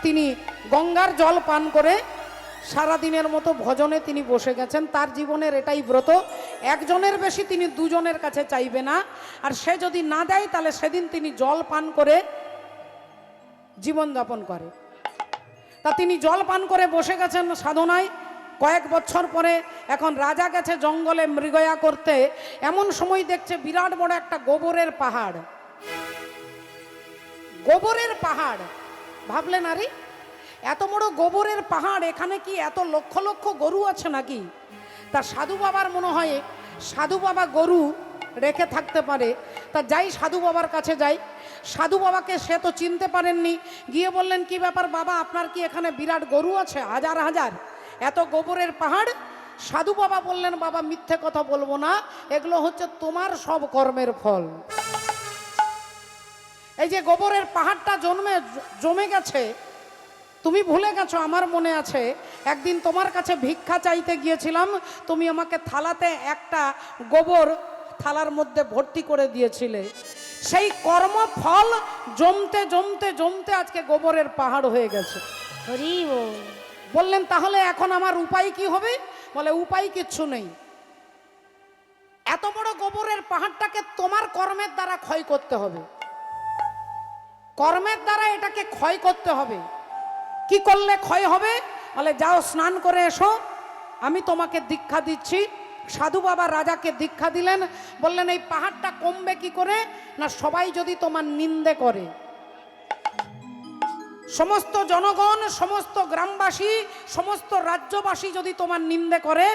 তিনি গঙ্গার জল পান করে সারাদিনের মতো ভজনে তিনি বসে গেছেন। তার জীবনের এটাই ব্রত, একজনের বেশি তিনি দুজনের কাছে চাইবে না, আর সে যদি না দেয় তাহলে সেদিন তিনি জল পান করে জীবনযাপন করে। তা তিনি জল পান করে বসে গেছেন সাধনায়। কয়েক বছর পরে এখন রাজা গেছে জঙ্গলে মৃগয়া করতে, এমন সময় দেখছে বিরাট বড় একটা গোবরের পাহাড়। গোবরের পাহাড়, ভাবলেন আরে এত বড় গোবরের পাহাড়, এখানে কি এত লক্ষ লক্ষ গরু আছে নাকি? তা সাধু বাবার মনে হয় সাধু বাবা গরু রেখে থাকতে পারে। তা যাই সাধু বাবার কাছে যাই, সাধু বাবাকে সে তো চিনতে পারেননি, গিয়ে বললেন কি ব্যাপার বাবা, আপনার কি এখানে বিরাট গরু আছে হাজার হাজার, এত গোবরের পাহাড়? সাধু বাবা বললেন বাবা মিথ্যে কথা বলবো না, এগুলো হচ্ছে তোমার সব কর্মের ফল। এই যে গোবরের পাহাড়টা জমে গেছে, তুমি ভুলে গেছো, আমার মনে আছে একদিন তোমার কাছে ভিক্ষা চাইতে গিয়েছিলাম, তুমি আমাকে থালাতে একটা গোবর থালার মধ্যে ভর্তি করে দিয়েছিলে। সেই কর্মফল জমতে জমতে জমতে আজকে গোবরের পাহাড় হয়ে গেছে। হরি বল। বললেন তাহলে এখন আমার উপায় কি হবে? বলে উপায় কিচ্ছু নেই, এত বড় গোবরের পাহাড়টাকে তোমার কর্মের দ্বারা ক্ষয় করতে হবে, কর্মের দ্বারা এটাকে ক্ষয় করতে হবে। কি করলে ক্ষয় হবে? বলে যাও স্নান করে এসো, আমি তোমাকে দীক্ষা দিচ্ছি। সাধু বাবা রাজাকে দীক্ষা দিলেন, বললেন এই পাহাড়টা কমবে কি করে? না সবাই যদি তোমার নিন্দে করে, সমস্ত জনগণ, সমস্ত গ্রামবাসী, সমস্ত রাজ্যবাসী যদি তোমার নিন্দে করে,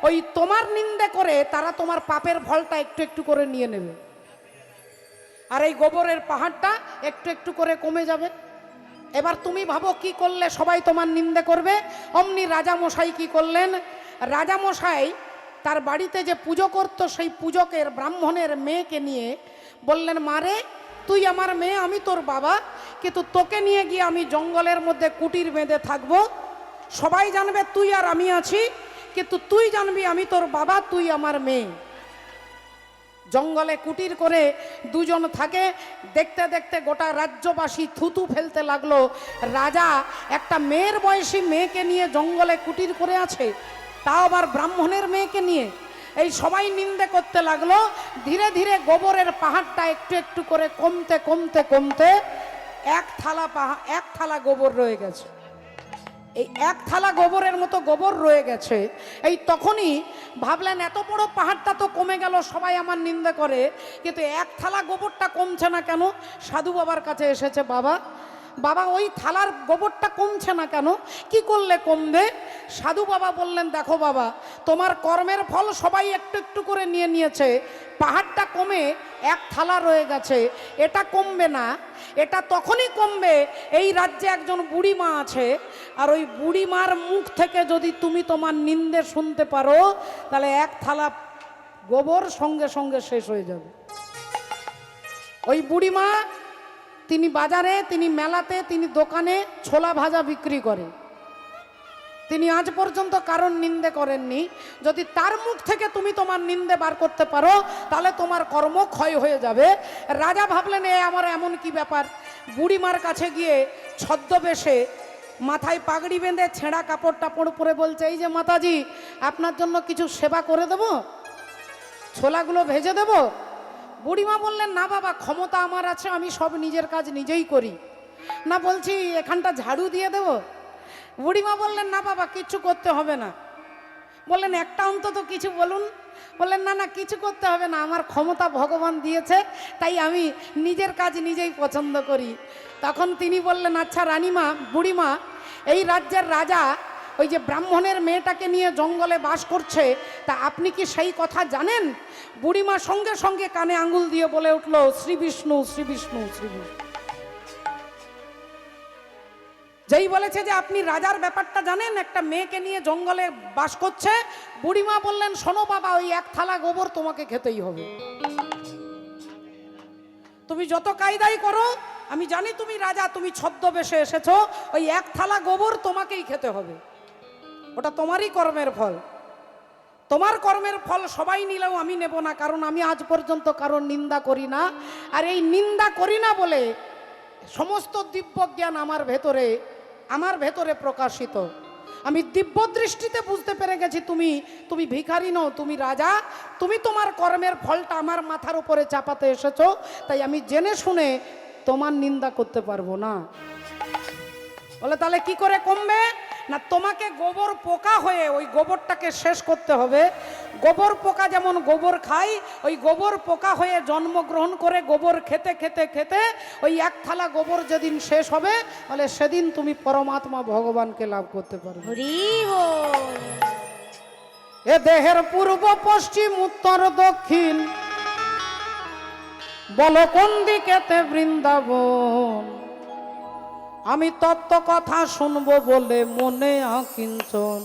ওই তোমার নিন্দে করে তারা তোমার পাপের ফলটা একটু একটু করে নিয়ে নেবে, আর এই গোবরের পাহাড়টা একটু একটু করে কমে যাবে। এবার তুমি ভাবো কি করলে সবাই তোমার নিন্দে করবে? অমনি রাজামশাই কি করলেন, রাজামশাই তার বাড়িতে যে পুজো করত সেই পূজকের ব্রাহ্মণের মেয়েকে নিয়ে বললেন মারে তুই আমার মেয়ে, আমি তোর বাবা, কিন্তু তোকে নিয়ে গিয়ে আমি জঙ্গলের মধ্যে কুটির বেঁধে থাকবো, সবাই জানবে তুই আর আমি আছি, কিন্তু তুই জানবি আমি তোর বাবা, তুই আমার মেয়ে। জঙ্গলে কুটির করে দুজন থাকে, দেখতে দেখতে গোটা রাজ্যবাসী থুতু ফেলতে লাগলো, রাজা একটা মেয়ের বয়সী মেয়েকে নিয়ে জঙ্গলে কুটির করে আছে, তাও আবার ব্রাহ্মণের মেয়েকে নিয়ে। এই সবাই নিন্দে করতে লাগলো। ধীরে ধীরে গোবরের পাহাড়টা একটু একটু করে কমতে কমতে কমতে এক থালা গোবর রয়ে গেছে। এই এক থালা গোবরের মতো গোবর রয়ে গেছে। এই তখনই ভাবলেন এত বড় পাহাড়টা তো কমে গেল, সবাই আমার নিন্দে করে, কিন্তু এক থালা গোবরটা কমছে না কেন? সাধু বাবার কাছে এসেছে, বাবা বাবা ওই থালার গোবরটা কমছে না কেন, কি করলে কমবে? সাধু বাবা বললেন দেখো বাবা, তোমার কর্মের ফল সবাই একটু একটু করে নিয়ে নিয়েছে, পাহাড়টা কমে এক থালা রয়ে গেছে, এটা কমবে না, এটা তখনই কমবে এই রাজ্যে একজন বুড়ি মা আছে, আর ওই বুড়ি মার মুখ থেকে যদি তুমি তোমার নিন্দে শুনতে পারো তাহলে এক থালা গোবর সঙ্গে সঙ্গে শেষ হয়ে যাবে। ওই বুড়ি মা তিনি বাজারে, তিনি মেলাতে, তিনি দোকানে ছোলা ভাজা বিক্রি করে, তিনি আজ পর্যন্ত কারণ নিন্দে করেননি। যদি তার মুখ থেকে তুমি তোমার নিন্দে বার করতে পারো তাহলে তোমার কর্ম ক্ষয় হয়ে যাবে। রাজা ভাবলেন এ আমার এমন কি ব্যাপার, বুড়িমার কাছে গিয়ে ছদ্মবেশে মাথায় পাগড়ি বেঁধে ছেঁড়া কাপড় টাপড় পরে বলছে এই যে মাতাজি আপনার জন্য কিছু সেবা করে দেব, ছোলাগুলো ভেজে দেব। বুড়িমা বললেন না বাবা, ক্ষমতা আমার আছে, আমি সব নিজের কাজ নিজেই করি। না বলছি এখানটা ঝাড়ু দিয়ে দেব। বুড়িমা বললেন না বাবা কিচ্ছু করতে হবে না। বললেন একটা অন্তত কিছু বলুন। বললেন না না কিছু করতে হবে না, আমার ক্ষমতা ভগবান দিয়েছে, তাই আমি নিজের কাজ নিজেই পছন্দ করি। তখন তিনি বললেন আচ্ছা রানীমা, বুড়িমা, এই রাজ্যের রাজা ওই যে ব্রাহ্মণের মেয়েটাকে নিয়ে জঙ্গলে বাস করছে, তা আপনি কি সেই কথা জানেন? বুড়িমা সঙ্গে সঙ্গে কানে আঙ্গুল দিয়ে বলে উঠল শ্রী বিষ্ণু, শ্রী বিষ্ণু, শ্রী বিষ্ণু। যেই বলেছে যে আপনি রাজার ব্যাপারটা জানেন, একটা মেয়েকে নিয়ে জঙ্গলে বাস করছে, বুড়িমা বললেন শোনো বাবা, ওই এক থালা গোবর তোমাকে খেতেই হবে, তুমি যত কায়দাই করো আমি জানি তুমি রাজা, তুমি ছদ্মবেশে এসেছো, ওই এক থালা গোবর তোমাকেই খেতে হবে, ওটা তোমারই কর্মের ফল। তোমার কর্মের ফল সবাই নিলেও আমি নেব না, কারণ আমি আজ পর্যন্ত কারোর নিন্দা করি না। আর এই নিন্দা করি না বলে সমস্ত দিব্য জ্ঞান আমার ভেতরে প্রকাশিত। আমি দিব্য দৃষ্টিতে বুঝতে পেরে গেছি তুমি ভিখারি নও, তুমি রাজা, তুমি তোমার কর্মের ফলটা আমার মাথার উপরে চাপাতে এসেছো, তাই আমি জেনে শুনে তোমার নিন্দা করতে পারবো না। বলে তাহলে কি করে কমবে না, তোমাকে গোবর পোকা হয়ে ওই গোবরটাকে শেষ করতে হবে। গোবর পোকা যেমন গোবর খায়, ওই গোবর পোকা হয়ে জন্মগ্রহণ করে গোবর খেতে খেতে খেতে ওই এক থালা গোবর যেদিন শেষ হবে, বলে সেদিন তুমি পরমাত্মা ভগবানকে লাভ করতে পারবে। হরি বল। এ দেহের পূর্ব পশ্চিম উত্তর দক্ষিণ, বলো কোন দিকেতে বৃন্দাবন। আমি তত্ত্ব কথা শুনবো বলে মনে আকিঞ্চন।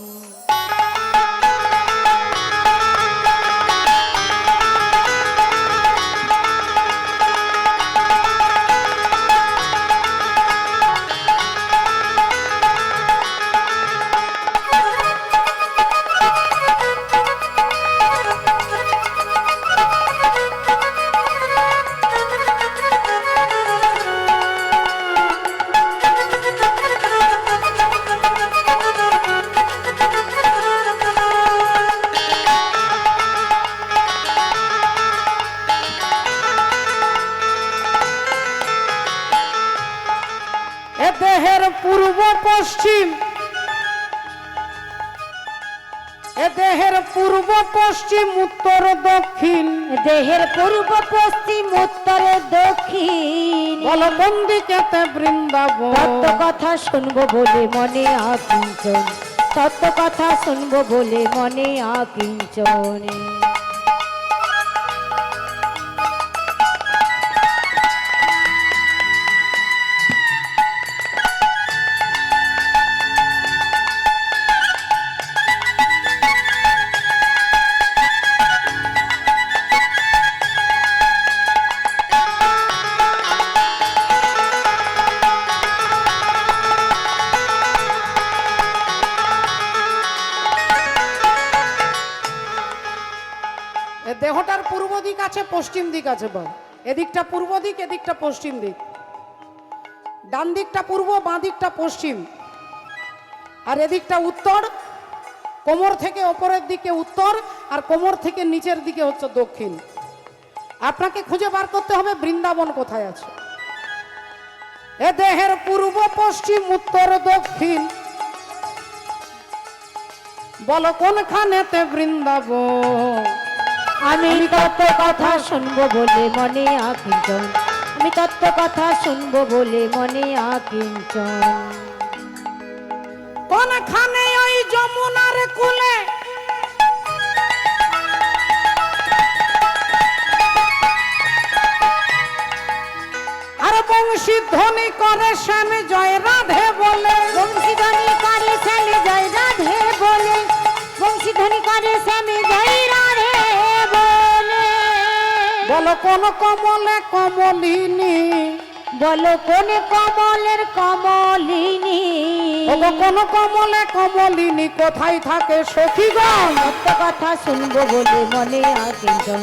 দেহের পূর্ব পশ্চিম, এ দেহের পূর্ব পশ্চিম উত্তর দক্ষিণ, দেহের পূর্ব পশ্চিম উত্তর দক্ষিণ, বল কোন দিকেতে বৃন্দাবন। তত্ত্ব কথা শুনবো বলে মনে আকিঞ্চন, তত্ত্ব কথা শুনবো বলে মনে আকিঞ্চন। দেহটার পূর্ব দিক আছে, পশ্চিম দিক আছে, বল এদিকটা পূর্ব দিক, এদিকটা পশ্চিম দিক। ডান দিকটা পূর্ব, বাঁ দিকটা পশ্চিম, আর এদিকটা উত্তর। কোমর থেকে ওপরের দিকে উত্তর, আর কোমর থেকে নিচের দিকে হচ্ছে দক্ষিণ। আপনাকে খুঁজে বার করতে হবে বৃন্দাবন কোথায় আছে। এ দেহের পূর্ব পশ্চিম উত্তর দক্ষিণ, বলো কোনখানেতে বৃন্দাবন। আমি তত্ত্ব কথা শুনবো বলে মনে আকিঞ্চন, আমি তত্ত্ব কথা শুনবো বলে মনে আকিঞ্চন। কোনখানে ওই যমুনার কুলে, আর বংশী ধ্বনি করে শ্যাম জয় রাধে বলে। বংশী ধ্বনি করে শ্যামে জয় রাধে বলে, বংশী ধ্বনি করে শ্যামে জয় রাধে বলে। বলো কোন কমলে কমলিনী, বলো কোন কমলের কমলিনী, বলো কোন কমলে কমলিনী কোথায় থাকে সখীগণ। তত্ত্ব কথা শুনবো বলে মনে আকিঞ্চন,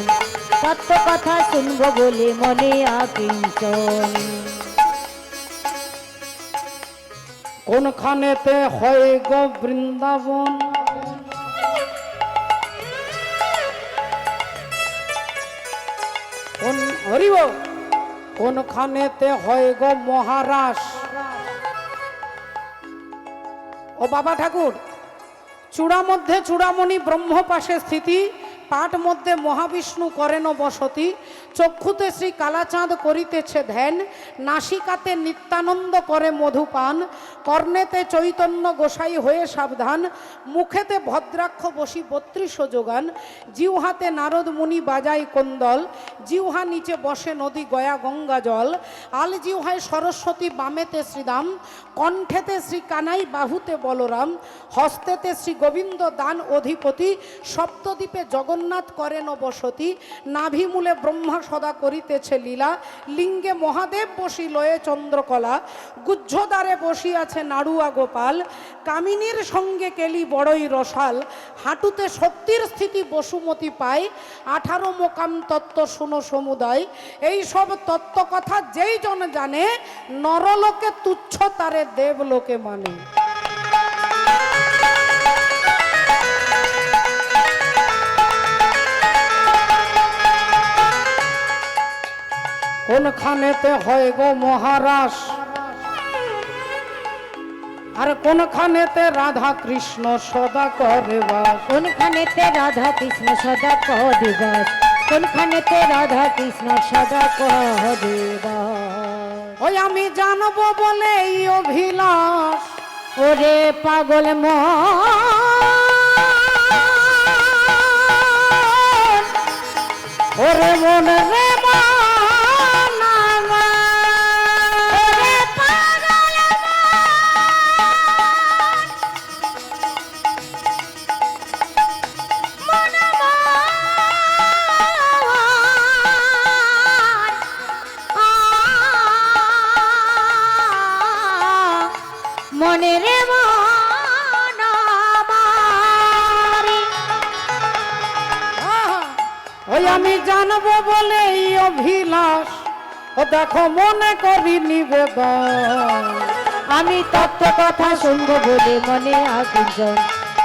তত্ত্ব কথা শুনবো বলে মনে আকিঞ্চন। কোনখানেতে হয় গো বৃন্দাবন, হরিব কোনখানেতে হয় গো মহারাজ। ও বাবা ঠাকুর, চূড়া মধ্যে চূড়ামণি ব্রহ্ম পাশে স্থিতি, পাট মধ্যে মহাবিষ্ণু করেন বসতি, চক্ষুতে শ্রী কালাচাঁদ করিতেছে ধ্যান, নাসিকাতে নিত্যানন্দ করে মধুপান, কর্ণেতে চৈতন্য গোসাই হয়ে সাবধান, মুখেতে ভদ্রাক্ষ বসি 32 যোগান, জিহ্বাতে নারদ মুনি বাজাই কোন্দল, জিহ্বা নিচে বসে নদী গয়া গঙ্গা জল, আল জিহ্বায় সরস্বতী, বামেতে শ্রীদাম, কণ্ঠেতে শ্রী কানাই, বাহুতে বলরাম, হস্তেতে শ্রী গোবিন্দ দান অধিপতি, সপ্তদ্বীপে জগন্নাথ জগন্নাথ করেন বসতি, নাভিমূলে ব্রহ্মা সদা করিতেছে লীলা, লিঙ্গে মহাদেব বসি লয়ে চন্দ্রকলা, গুহ্যদ্বারে বসিয়াছে নাড়ুয়া গোপাল, কামিনীর সঙ্গে কেলি বড়ই রসাল, হাঁটুতে শক্তির স্থিতি বসুমতী পায়, 18 মোকাম তত্ত্ব শুনো সমুদায়। এই সব তত্ত্ব কথা যেই জন জানে, নরলোকে তুচ্ছ তারে দেবলোকে মানে। কোনখানেতে হয় গো মহারাস, আর কোনখানেতে রাধা কৃষ্ণ সদা করে বাস। কোনখানেতে রাধা কৃষ্ণ সদা করে বাস, কোনখানেতে রাধা কৃষ্ণ সদা করে বাস। ওই আমি জানবো বলে এই অভিলাষ, ওরে পাগল মন, ওরে মন রে মন আমার। ওরে পাগল মন, মনে রে মন আমার। ওই আমি জানবো বলে এই অভিলাষ, ও দেখো মনে করি নিবেদন। আমি তত্ত্ব কথা শুনবো বলে মনে আগুন,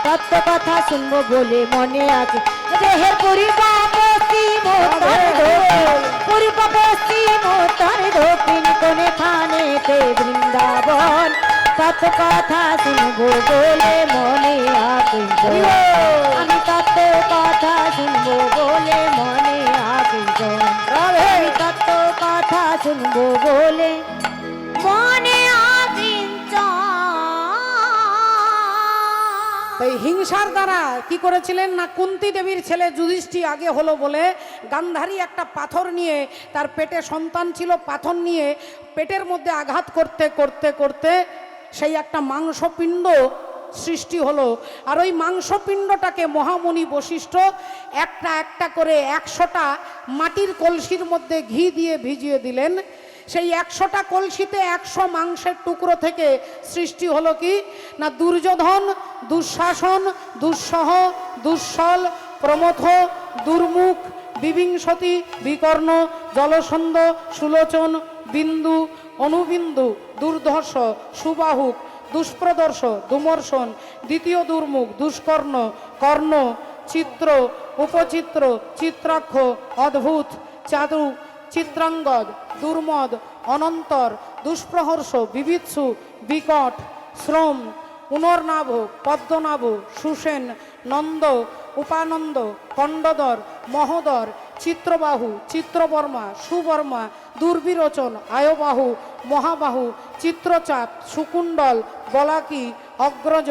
তত্ত্ব কথা শুনবো বলে মনে আগুন। দেহের পরিপাপসীম পরিপাপসীম তার দক্ষিণ কোণে খানেতে বৃন্দাবন, তত্ত্ব কথা শুনবো বলে মনে আগুন। আমি তত্ত্ব কথা শুনবো বলে মনে আগুন, আমি তত্ত্ব কথা শুনবো বলে মনে আগুন। তাই হিংসার দ্বারা কি করেছিলেন না, কুন্তী দেবীর ছেলে যুধিষ্ঠির আগে হলো বলে গান্ধারী একটা পাথর নিয়ে, তার পেটে সন্তান ছিল, পাথর নিয়ে পেটের মধ্যে আঘাত করতে করতে করতে সেই একটা মাংসপিণ্ড সৃষ্টি হলো। আর ওই মাংসপিণ্ডটাকে মহামুনি বশিষ্ঠ একটা একটা করে 100টা মাটির কলসির মধ্যে ঘি দিয়ে ভিজিয়ে দিলেন। সেই 100টা কলসিতে 100 মাংসের টুকরো থেকে সৃষ্টি হলো কি না, দুর্যোধন, দুঃশাসন, দুঃসহ, দুঃসল, প্রমথ, দুর্মুখ, বিবিংশতি, বিকর্ণ, জলসন্ধ, সুলোচন, বিন্দু, অনুবিন্দু, দুর্ধর্ষ, সুবাহুক, দুষ্প্রদর্শ, দুমর্শন, দ্বিতীয় দুর্মুখ, দুষ্কর্ণ, কর্ণ, চিত্র, উপচিত্র, চিত্রাক্ষ, অদ্ভুত, চারু, চিত্রাঙ্গদ, দুর্মদ, অনন্তর, দুষ্প্রহর্ষ, বিবিৎসু, বিকট, শ্রম, পুনর্নাভ, পদ্মনাভ, সুসেন, নন্দ, উপানন্দ, কণ্ডদর, মহোদর, চিত্রবাহু, চিত্রবর্মা, সুবর্মা, দুর্বিরোচন, আয়বাহু, মহাবাহু, চিত্রচাপ, সুকুণ্ডল, বলাকি, অগ্রজ,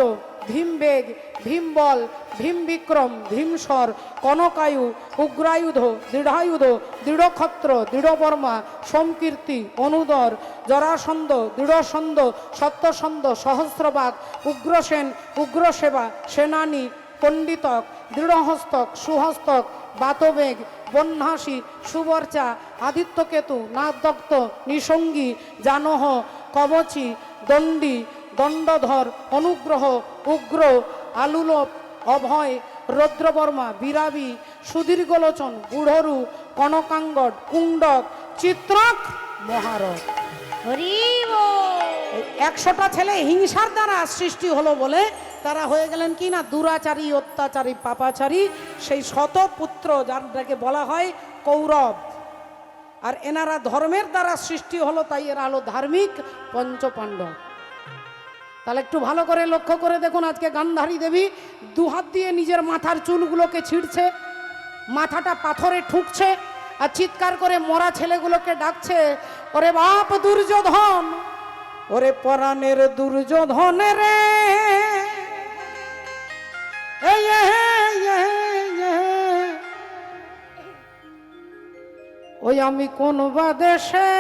ভীমবেগ, ভীমবল, ভীমবিক্রম, ভীমস্বর, কনকায়ু, উগ্রায়ুধ, দৃঢ়ায়ুধ, দৃঢ়ক্ষত্র, দৃঢ়বর্মা, সোমকীর্তি, অনুদর, জরাসন্ধ, দৃঢ়সন্ধ, সত্যসন্ধ, সহস্রবাগ, উগ্রসেন, উগ্রসেবা, সেনানী, পণ্ডিতক, দৃঢ়হস্তক, সুহস্তক, বাতবেগ, বহ্নাসী, সুবর্চা, আদিত্যকেতু, নাগদত্ত, নিসঙ্গী, জানহ, কবচী, দণ্ডী, দণ্ডধর, অনুগ্রহ, উগ্র, আলুলোপ, অভয়, রৌদ্রবর্মা, বিরাবী, সুদীর্ঘলোচন, গুঢ়রু, কনকাঙ্গড, কুণ্ডক, চিত্রক, মহারথ। হরি বল। 100টা ছেলে হিংসার দ্বারা সৃষ্টি হলো বলে তারা হয়ে গেলেন কি না, দুরাচারী, অত্যাচারী, পাপাচারী, সেই শতপুত্র যাদেরকে বলা হয় কৌরব। আর এনারা ধর্মের দ্বারা সৃষ্টি হলো, তাই এরা হলো ধার্মিক পঞ্চপাণ্ডব। তাহলে একটু ভালো করে লক্ষ্য করে দেখুন, আজকে গান্ধারী দেবী দুহাত দিয়ে নিজের মাথার চুলগুলোকে ছিঁড়ছে, মাথাটা পাথরে ঠুকছে, আর চিৎকার করে মরা ছেলেগুলোকে ডাকছে, ওরে বাপ দুর্যোধন, ওরে পরাণের দুর্যোধন রে, এই ওই আমি কোন বা দেশে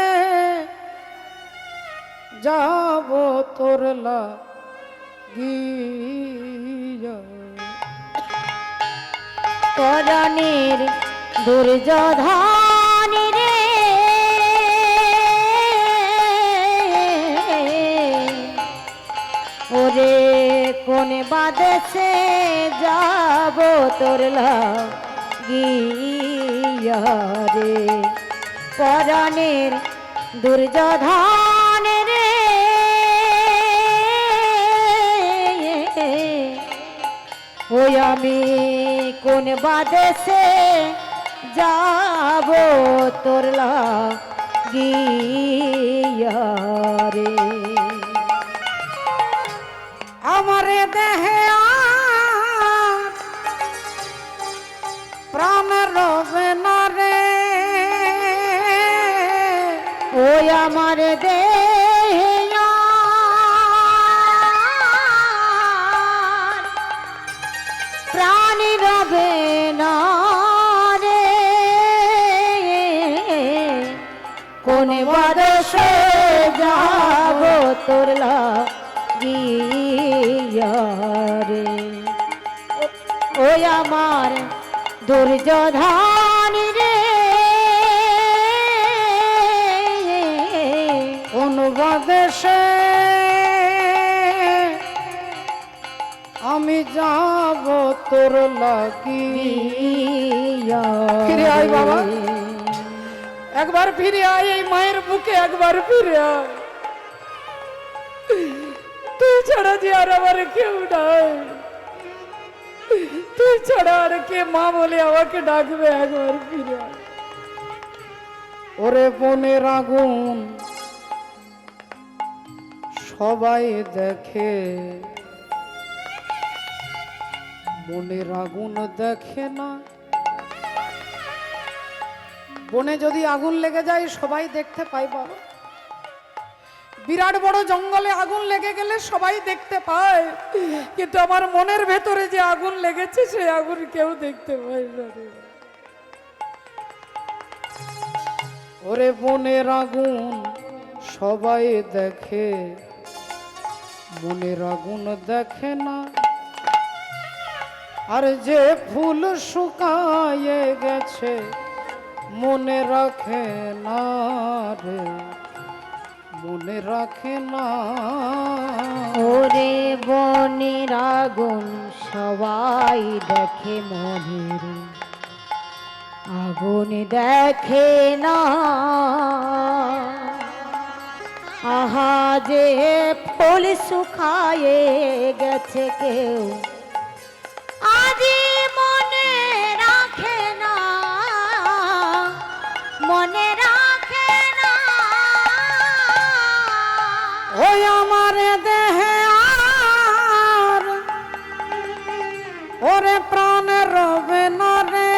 যাব তোর লাগিয়া, পরাণের দুর্যোধন রে ওরে কোন বাদেশে যাব তোর লাগিয়া রে পরাণের দুর্যোধন রে ওই আমি কোন বাদেশে যাব তোর লাগিয়া রে আমারে দেহে আর প্রাণ রবে না রে ওই আমার দেহ প্রাণী রবে না রে কোন বাদেশে যাব তোর লাগিয়া রে ওই আমার দুর্যোধন রে অনুবাদেশে আমি যাব তোর লাগি ফিরে আয় বাবা, একবার ফিরে আয় এই মায়ের বুকে, একবার ফিরে আয়। তুই ছাড়া যে আর আমার কেউ নাই, তুই ছাড়া আর কে মা বলে আমাকে ডাকবে, একবার ফিরে আয়। ওরে বনের আগুন সবাই দেখে, বনের আগুন দেখে না। বনে যদি আগুন লেগে যায় সবাই দেখতে পায় বাবা, বিরাট বড় জঙ্গলে আগুন লেগে গেলে সবাই দেখতে পায়, কিন্তু আমার মনের ভেতরে যে আগুন লেগেছে সেই আগুন কেউ দেখতে পায় না রে। ওরে বনের আগুন সবাই দেখে, মনের আগুন দেখে না। আর যে ফুল শুকায়ে গেছে মনে রাখে না রে, মনে রাখে না। ওরে বনের আগুন সবাই দেখে মনের আগুন দেখে না। আহা যে ফুল শুকায়ে গেছে কেউ আজি মনে রাখে না, মনে রাখে না। ওই আমার দেহে আর ওরে প্রাণ রবে না রে,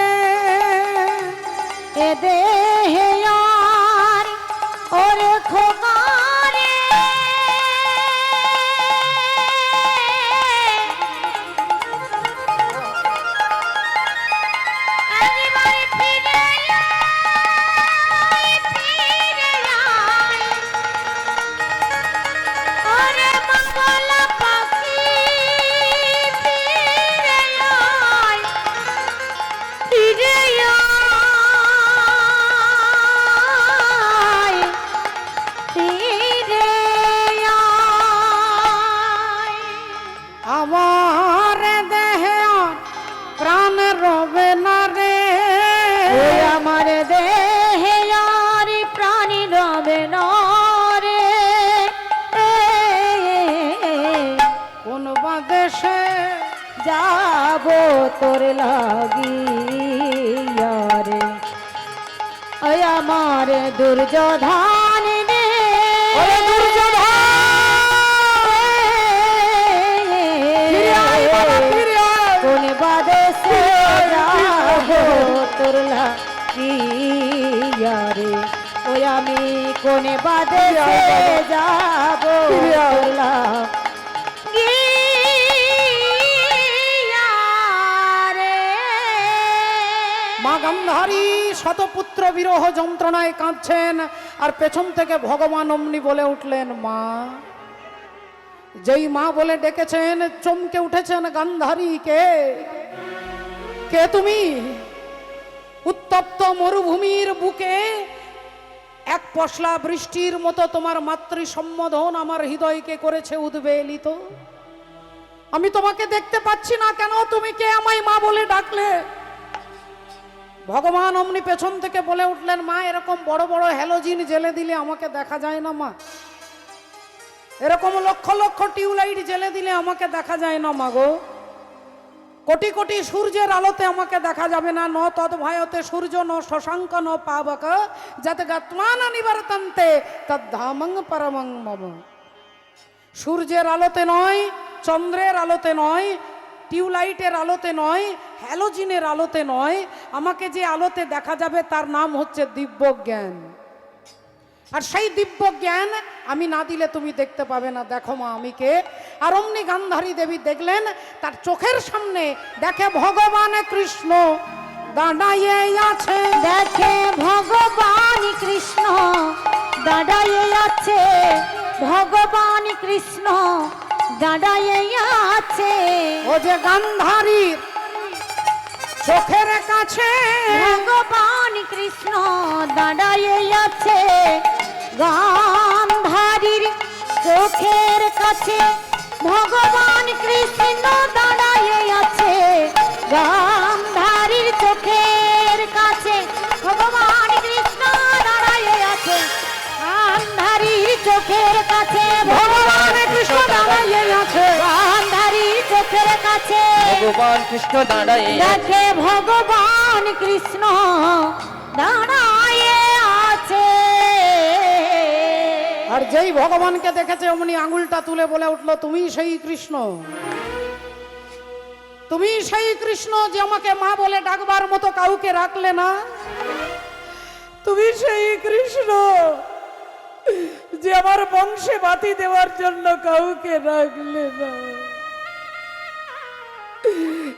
এ দেহে আর ওরে খোকারে একবার ফিরে আয়, ফিরে আয়। ওরে বাবলা পাখি ফিরে আয়, ফিরে আয়, ফিরে আয়। আমার দেহে আর প্রাণ রবে না রে, ওই আমার দেহে আর প্রাণী রবে না রে। কোন বাদেশে যাব তোর লাগিয়া রে, ওই আমার দুর্যোধন রে। ওরে দুর্যোধন! ফিরে আয় বাবা, ফিরে আয়। কোন বাদেশে যাব তোর লাগিয়া রে, ওই আমি কোন বাদেশে যাব তোর লাগিয়া রে। মা গান্ধারী শতপুত্র বিরহ যন্ত্রণায় কাঁদছেন, আর পেছন থেকে ভগবান অমনি বলে উঠলেন মা। যেই মা বলে ডেকেছেন চমকে উঠেছেন গান্ধারী। কে তুমি? উত্তপ্ত মরুভূমির বুকে এক পশলা বৃষ্টির মতো তোমার মাতৃ সম্বোধন আমার হৃদয়কে করেছে উদ্বেলিত। আমি তোমাকে দেখতে পাচ্ছি না কেন? তুমি কে আমায় মা বলে ডাকলে? ভগবান অমনি পেছন থেকে বলে উঠলেন, মা এরকম বড় বড় হ্যালোজিন জেলে দিলে আমাকে দেখা যায় না মা। এরকম লক্ষ লক্ষ টিউবলাইট জেলে দিলে আমাকে দেখা যায় না মা গো। কোটি কোটি সূর্যের আলোতে আমাকে দেখা যাবে না। ন তদ্ভয়তে সূর্য ন শশাঙ্ক ন পাবক যাতে গাত্মান নিবর্তন্তে তদ্ধামং পরমং মম। সূর্যের আলোতে নয়, চন্দ্রের আলোতে নয়, টিউবলাইটের আলোতে নয়, হ্যালোজিনের আলোতে নয়, আমাকে যে আলোতে দেখা যাবে তার নাম হচ্ছে দিব্য জ্ঞান। আর সেই দিব্য জ্ঞান আমি না দিলে তুমি দেখতে পাবে না। দেখো মা আমি কে। আর অমনি গান্ধারী দেবী দেখলেন, তার চোখের সামনে দেখে ভগবান কৃষ্ণ দাঁড়াইয়ে আছে। দেখে ভগবান কৃষ্ণ দাঁড়াইয়ে আছে, ভগবান কৃষ্ণ দাঁড়াইয়ে আছে। ও যে গান্ধারীর চোখের কাছে ভগবান কৃষ্ণ দাঁড়াইয়ে আছে, গান্ধারীর চোখের কাছে ভগবান কৃষ্ণ দাঁড়াইয়ে আছে, গান্ধারীর চোখের কাছে ভগবান কৃষ্ণ দাঁড়াইয়ে আছে, গান্ধারীর চোখের কাছে ভগবান কৃষ্ণ দাঁড়াইয়ে আছে, গান্ধারীর চোখের কাছে ভগবান কৃষ্ণ দাঁড়ায় দেখে ভগবান কৃষ্ণ দাঁড়াইয়ে আছে। আর যেই ভগবানকে দেখেছে অমনি আঙুলটা তুলে বলে উঠলো, তুমি সেই কৃষ্ণ, তুমি সেই কৃষ্ণ যে আমাকে মা বলে ডাকবার মতো কাউকে রাখলে না। তুমি সেই কৃষ্ণ যে আমার বংশে বাতি দেওয়ার জন্য কাউকে রাখলে না।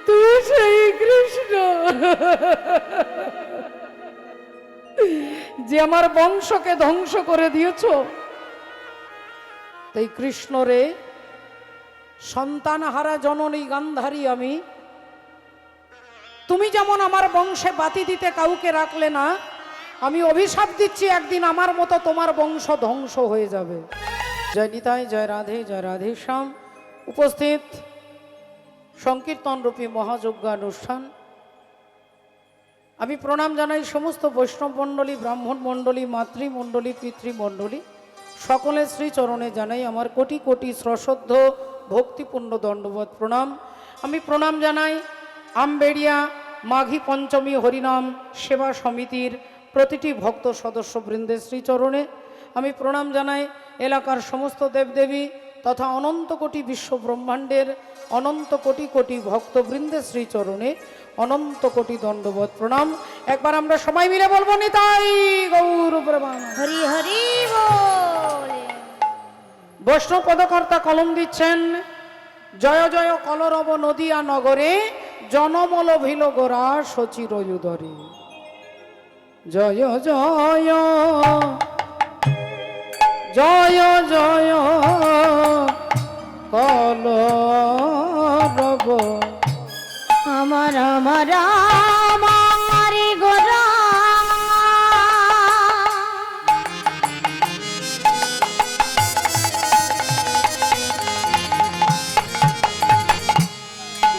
তুমি সেই কৃষ্ণ যে আমার বংশকে ধ্বংস করে দিয়েছো। তাই কৃষ্ণ রে, সন্তানহারা জননী গান্ধারী আমি, তুমি যেমন আমার বংশে বাতি দিতে কাউকে রাখলে না, আমি অভিশাপ দিচ্ছি একদিন আমার মতো তোমার বংশ ধ্বংস হয়ে যাবে। জয় নিতাই, জয় রাধে, জয় রাধে শ্যাম। উপস্থিত সংকীর্তন রূপী মহাযজ্ঞানুষ্ঠান, আমি প্রণাম জানাই সমস্ত বৈষ্ণব মণ্ডলী, ব্রাহ্মণ মণ্ডলী, মাতৃমণ্ডলী, পিতৃমণ্ডলী, সকলের শ্রীচরণে জানাই আমার কোটি কোটি সশ্রদ্ধ ভক্তিপূর্ণ দণ্ডবত প্রণাম। আমি প্রণাম জানাই আমবেড়িয়া মাঘী পঞ্চমী হরিনাম সেবা সমিতির প্রতিটি ভক্ত সদস্যবৃন্দের শ্রীচরণে। আমি প্রণাম জানাই এলাকার সমস্ত দেবদেবী তথা অনন্ত কোটি বিশ্ব ব্রহ্মাণ্ডের অনন্ত কোটি কোটি ভক্তবৃন্দের শ্রীচরণে অনন্ত কোটি দণ্ডবত প্রণাম। একবার আমরা সবাই মিলে বলবো, নিতাই গৌর প্রেমানন্দ। হরি হরি বল। বৈষ্ণব পদকর্তা কলম দিচ্ছেন, জয় জয় কলরব নদিয়া নগরে জনমল ভিল গোরা সচির উদরে। জয় জয় জয় জয় কলরব আমার আমার আমারি গোরা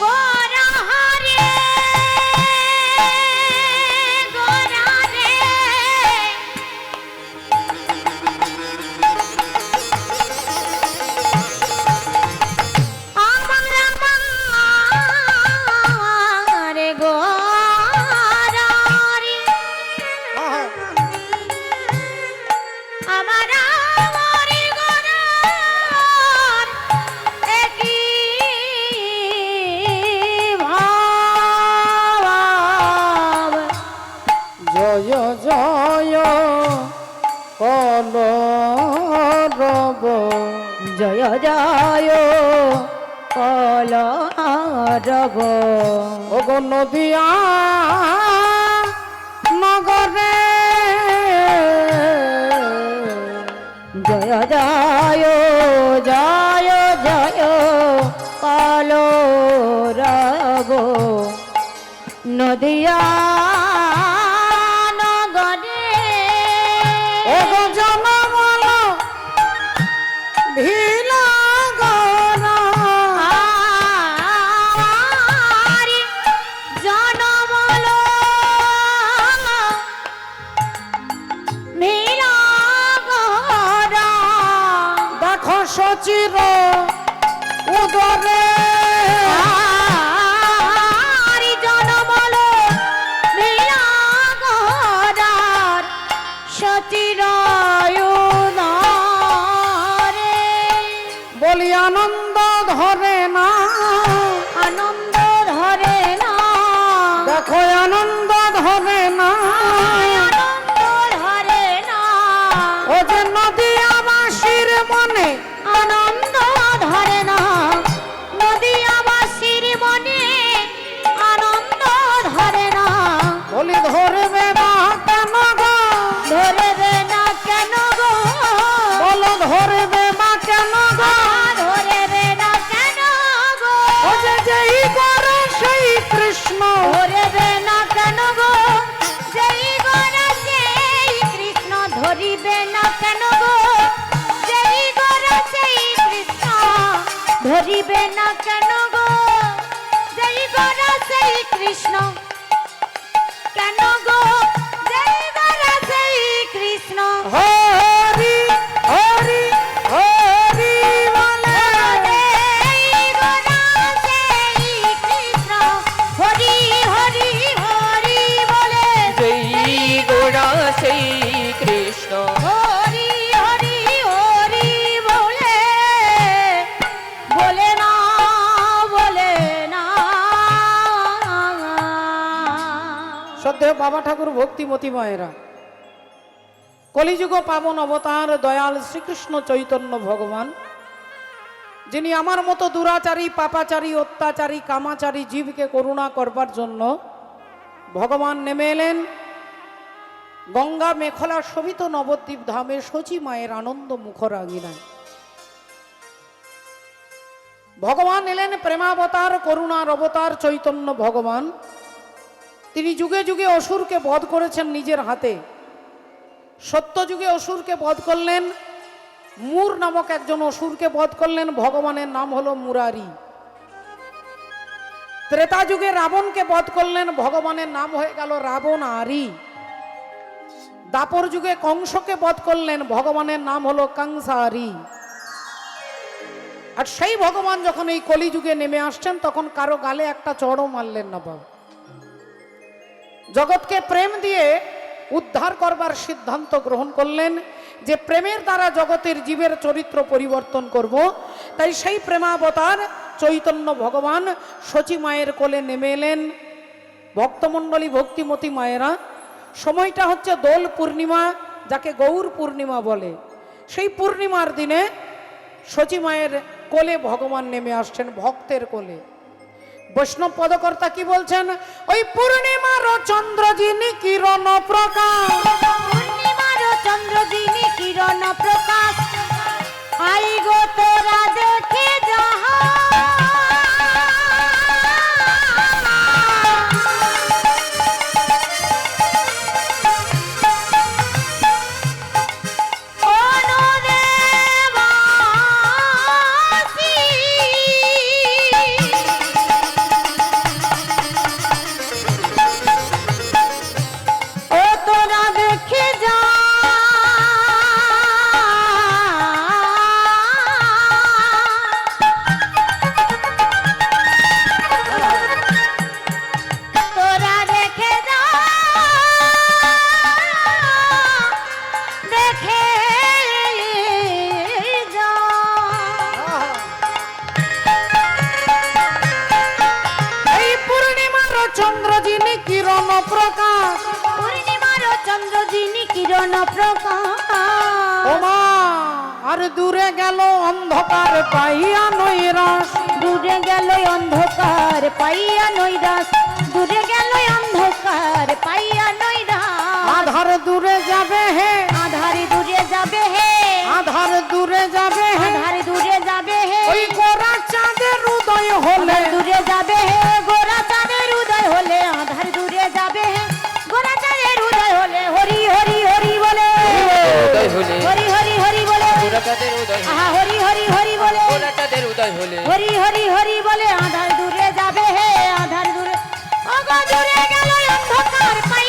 গোরা হরে গোরা রে আমার আমার গোরা রে আমার আমারি গোরা একই ভাব। জয় জয় কলরব। জয় জয় কলরব। ওগো নদিয়া নগরে জয় জয় জয় জয় কলরব। নদিয়া নগরে ও গো জনমল ভিলা গরা আরে জনমল মেরা গরা দেখো সচির উদরে আরে জনমল মেরা গরার সচিরায়ুনারে বলি আনন্দ ধরে না, আনন্দ ধরে না দেখো আনন্দ ধরে না। আনন্দ ধরে না ও যে নদীয়াবাসীর মনে আনন্দ ধরে না নদীয়াবাসীর মনে আনন্দ ধরে না বলি ধরবে না কেন গো, ধরবে না কেন গো বলো ধরবে না কেন গো। ধরবে না কেন গো ও যে যেই করে সেই কৃষ্ণ, ধরবে না কেন গো যেই গড়া সেই কৃষ্ণ ধরিবে না কেন গো যেই গড়া সেই কৃষ্ণ ধরিবে না কেন গো যেই গড়া সেই কৃষ্ণ কেন গো যেই গড়া সেই কৃষ্ণ হরি হরি হরি বলে। যেই গড়া সেই কৃষ্ণ হরি হরি হরি বলে যেই গোড়া সেই কৃষ্ণ হরি হরি হরি বলে বলে না বলে না শ্রদ্ধেয় বাবা ঠাকুর ভক্তিমতী মায়েরা, কলিযুগ পাবন অবতার দয়াল শ্রীকৃষ্ণ চৈতন্য ভগবান, যিনি আমার মতো দুরাচারী পাপাচারী অত্যাচারী কামাচারী জীবকে করুণা করবার জন্য ভগবান নেমে এলেন গঙ্গা মেখলা শোভিত নবদ্বীপ ধামে শচী মায়ের আনন্দ মুখর আঙিনায়। ভগবান এলেন প্রেমাবতার করুণার অবতার চৈতন্য ভগবান। তিনি যুগে যুগে অসুরকে বধ করেছেন নিজের হাতে। সত্য যুগে অসুরকে বধ করলেন, মূর নামক একজন অসুরকে বধ করলেন, ভগবানের নাম হলো মুরারি। ত্রেতা যুগে রাবণকে বধ করলেন, ভগবানের নাম হয়ে গেল রাবণ আরি। দাপর যুগে কংসকে বধ করলেন, ভগবানের নাম হলো কংসারি। আর সেই ভগবান যখন এই কলিযুগে নেমে আসছেন তখন কারো গালে একটা চড়ও মারলেন না বাবা। জগৎকে প্রেম দিয়ে উদ্ধার করবার সিদ্ধান্ত গ্রহণ করলেন যে প্রেমের দ্বারা জগতের জীবের চরিত্র পরিবর্তন করব। তাই সেই প্রেমাবতার চৈতন্য ভগবান শচী মায়ের কোলে নেমে এলেন। ভক্তমণ্ডলী ভক্তিমতী মায়েরা, সময়টা হচ্ছে দোল পূর্ণিমা, যাকে গৌর পূর্ণিমা বলে। সেই পূর্ণিমার দিনে শচী মায়ের কোলে ভগবান নেমে আসছেন, ভক্তের কোলে। বৈষ্ণব পদকর্তা কি বলছেন? ওই পূর্ণিমার চন্দ্র যিনি কিরণ প্রকাশ, পূর্ণিমার চন্দ্র যিনি কিরণ প্রকাশ আই গো তোরা দেখে যাহা কিরণ প্রকাশ ওমা আর দূরে গেল অন্ধকার পাইয়া নৈরাস, দূরে গেল অন্ধকার পাইয়া নৈরাস, দূরে গেল অন্ধকার পাইয়া নৈরাস। আধার দূরে যাবে হে, আধারে দূরে যাবে হে, আধার দূরে যাবে হে, আধারে দূরে যাবে হে, ওই গোরা চাঁদের উদয় হলে, আধার দূরে যাবে হে, গোরা চাঁদের উদয় হলে আধার জুড়ে গেল অন্ধকার পাই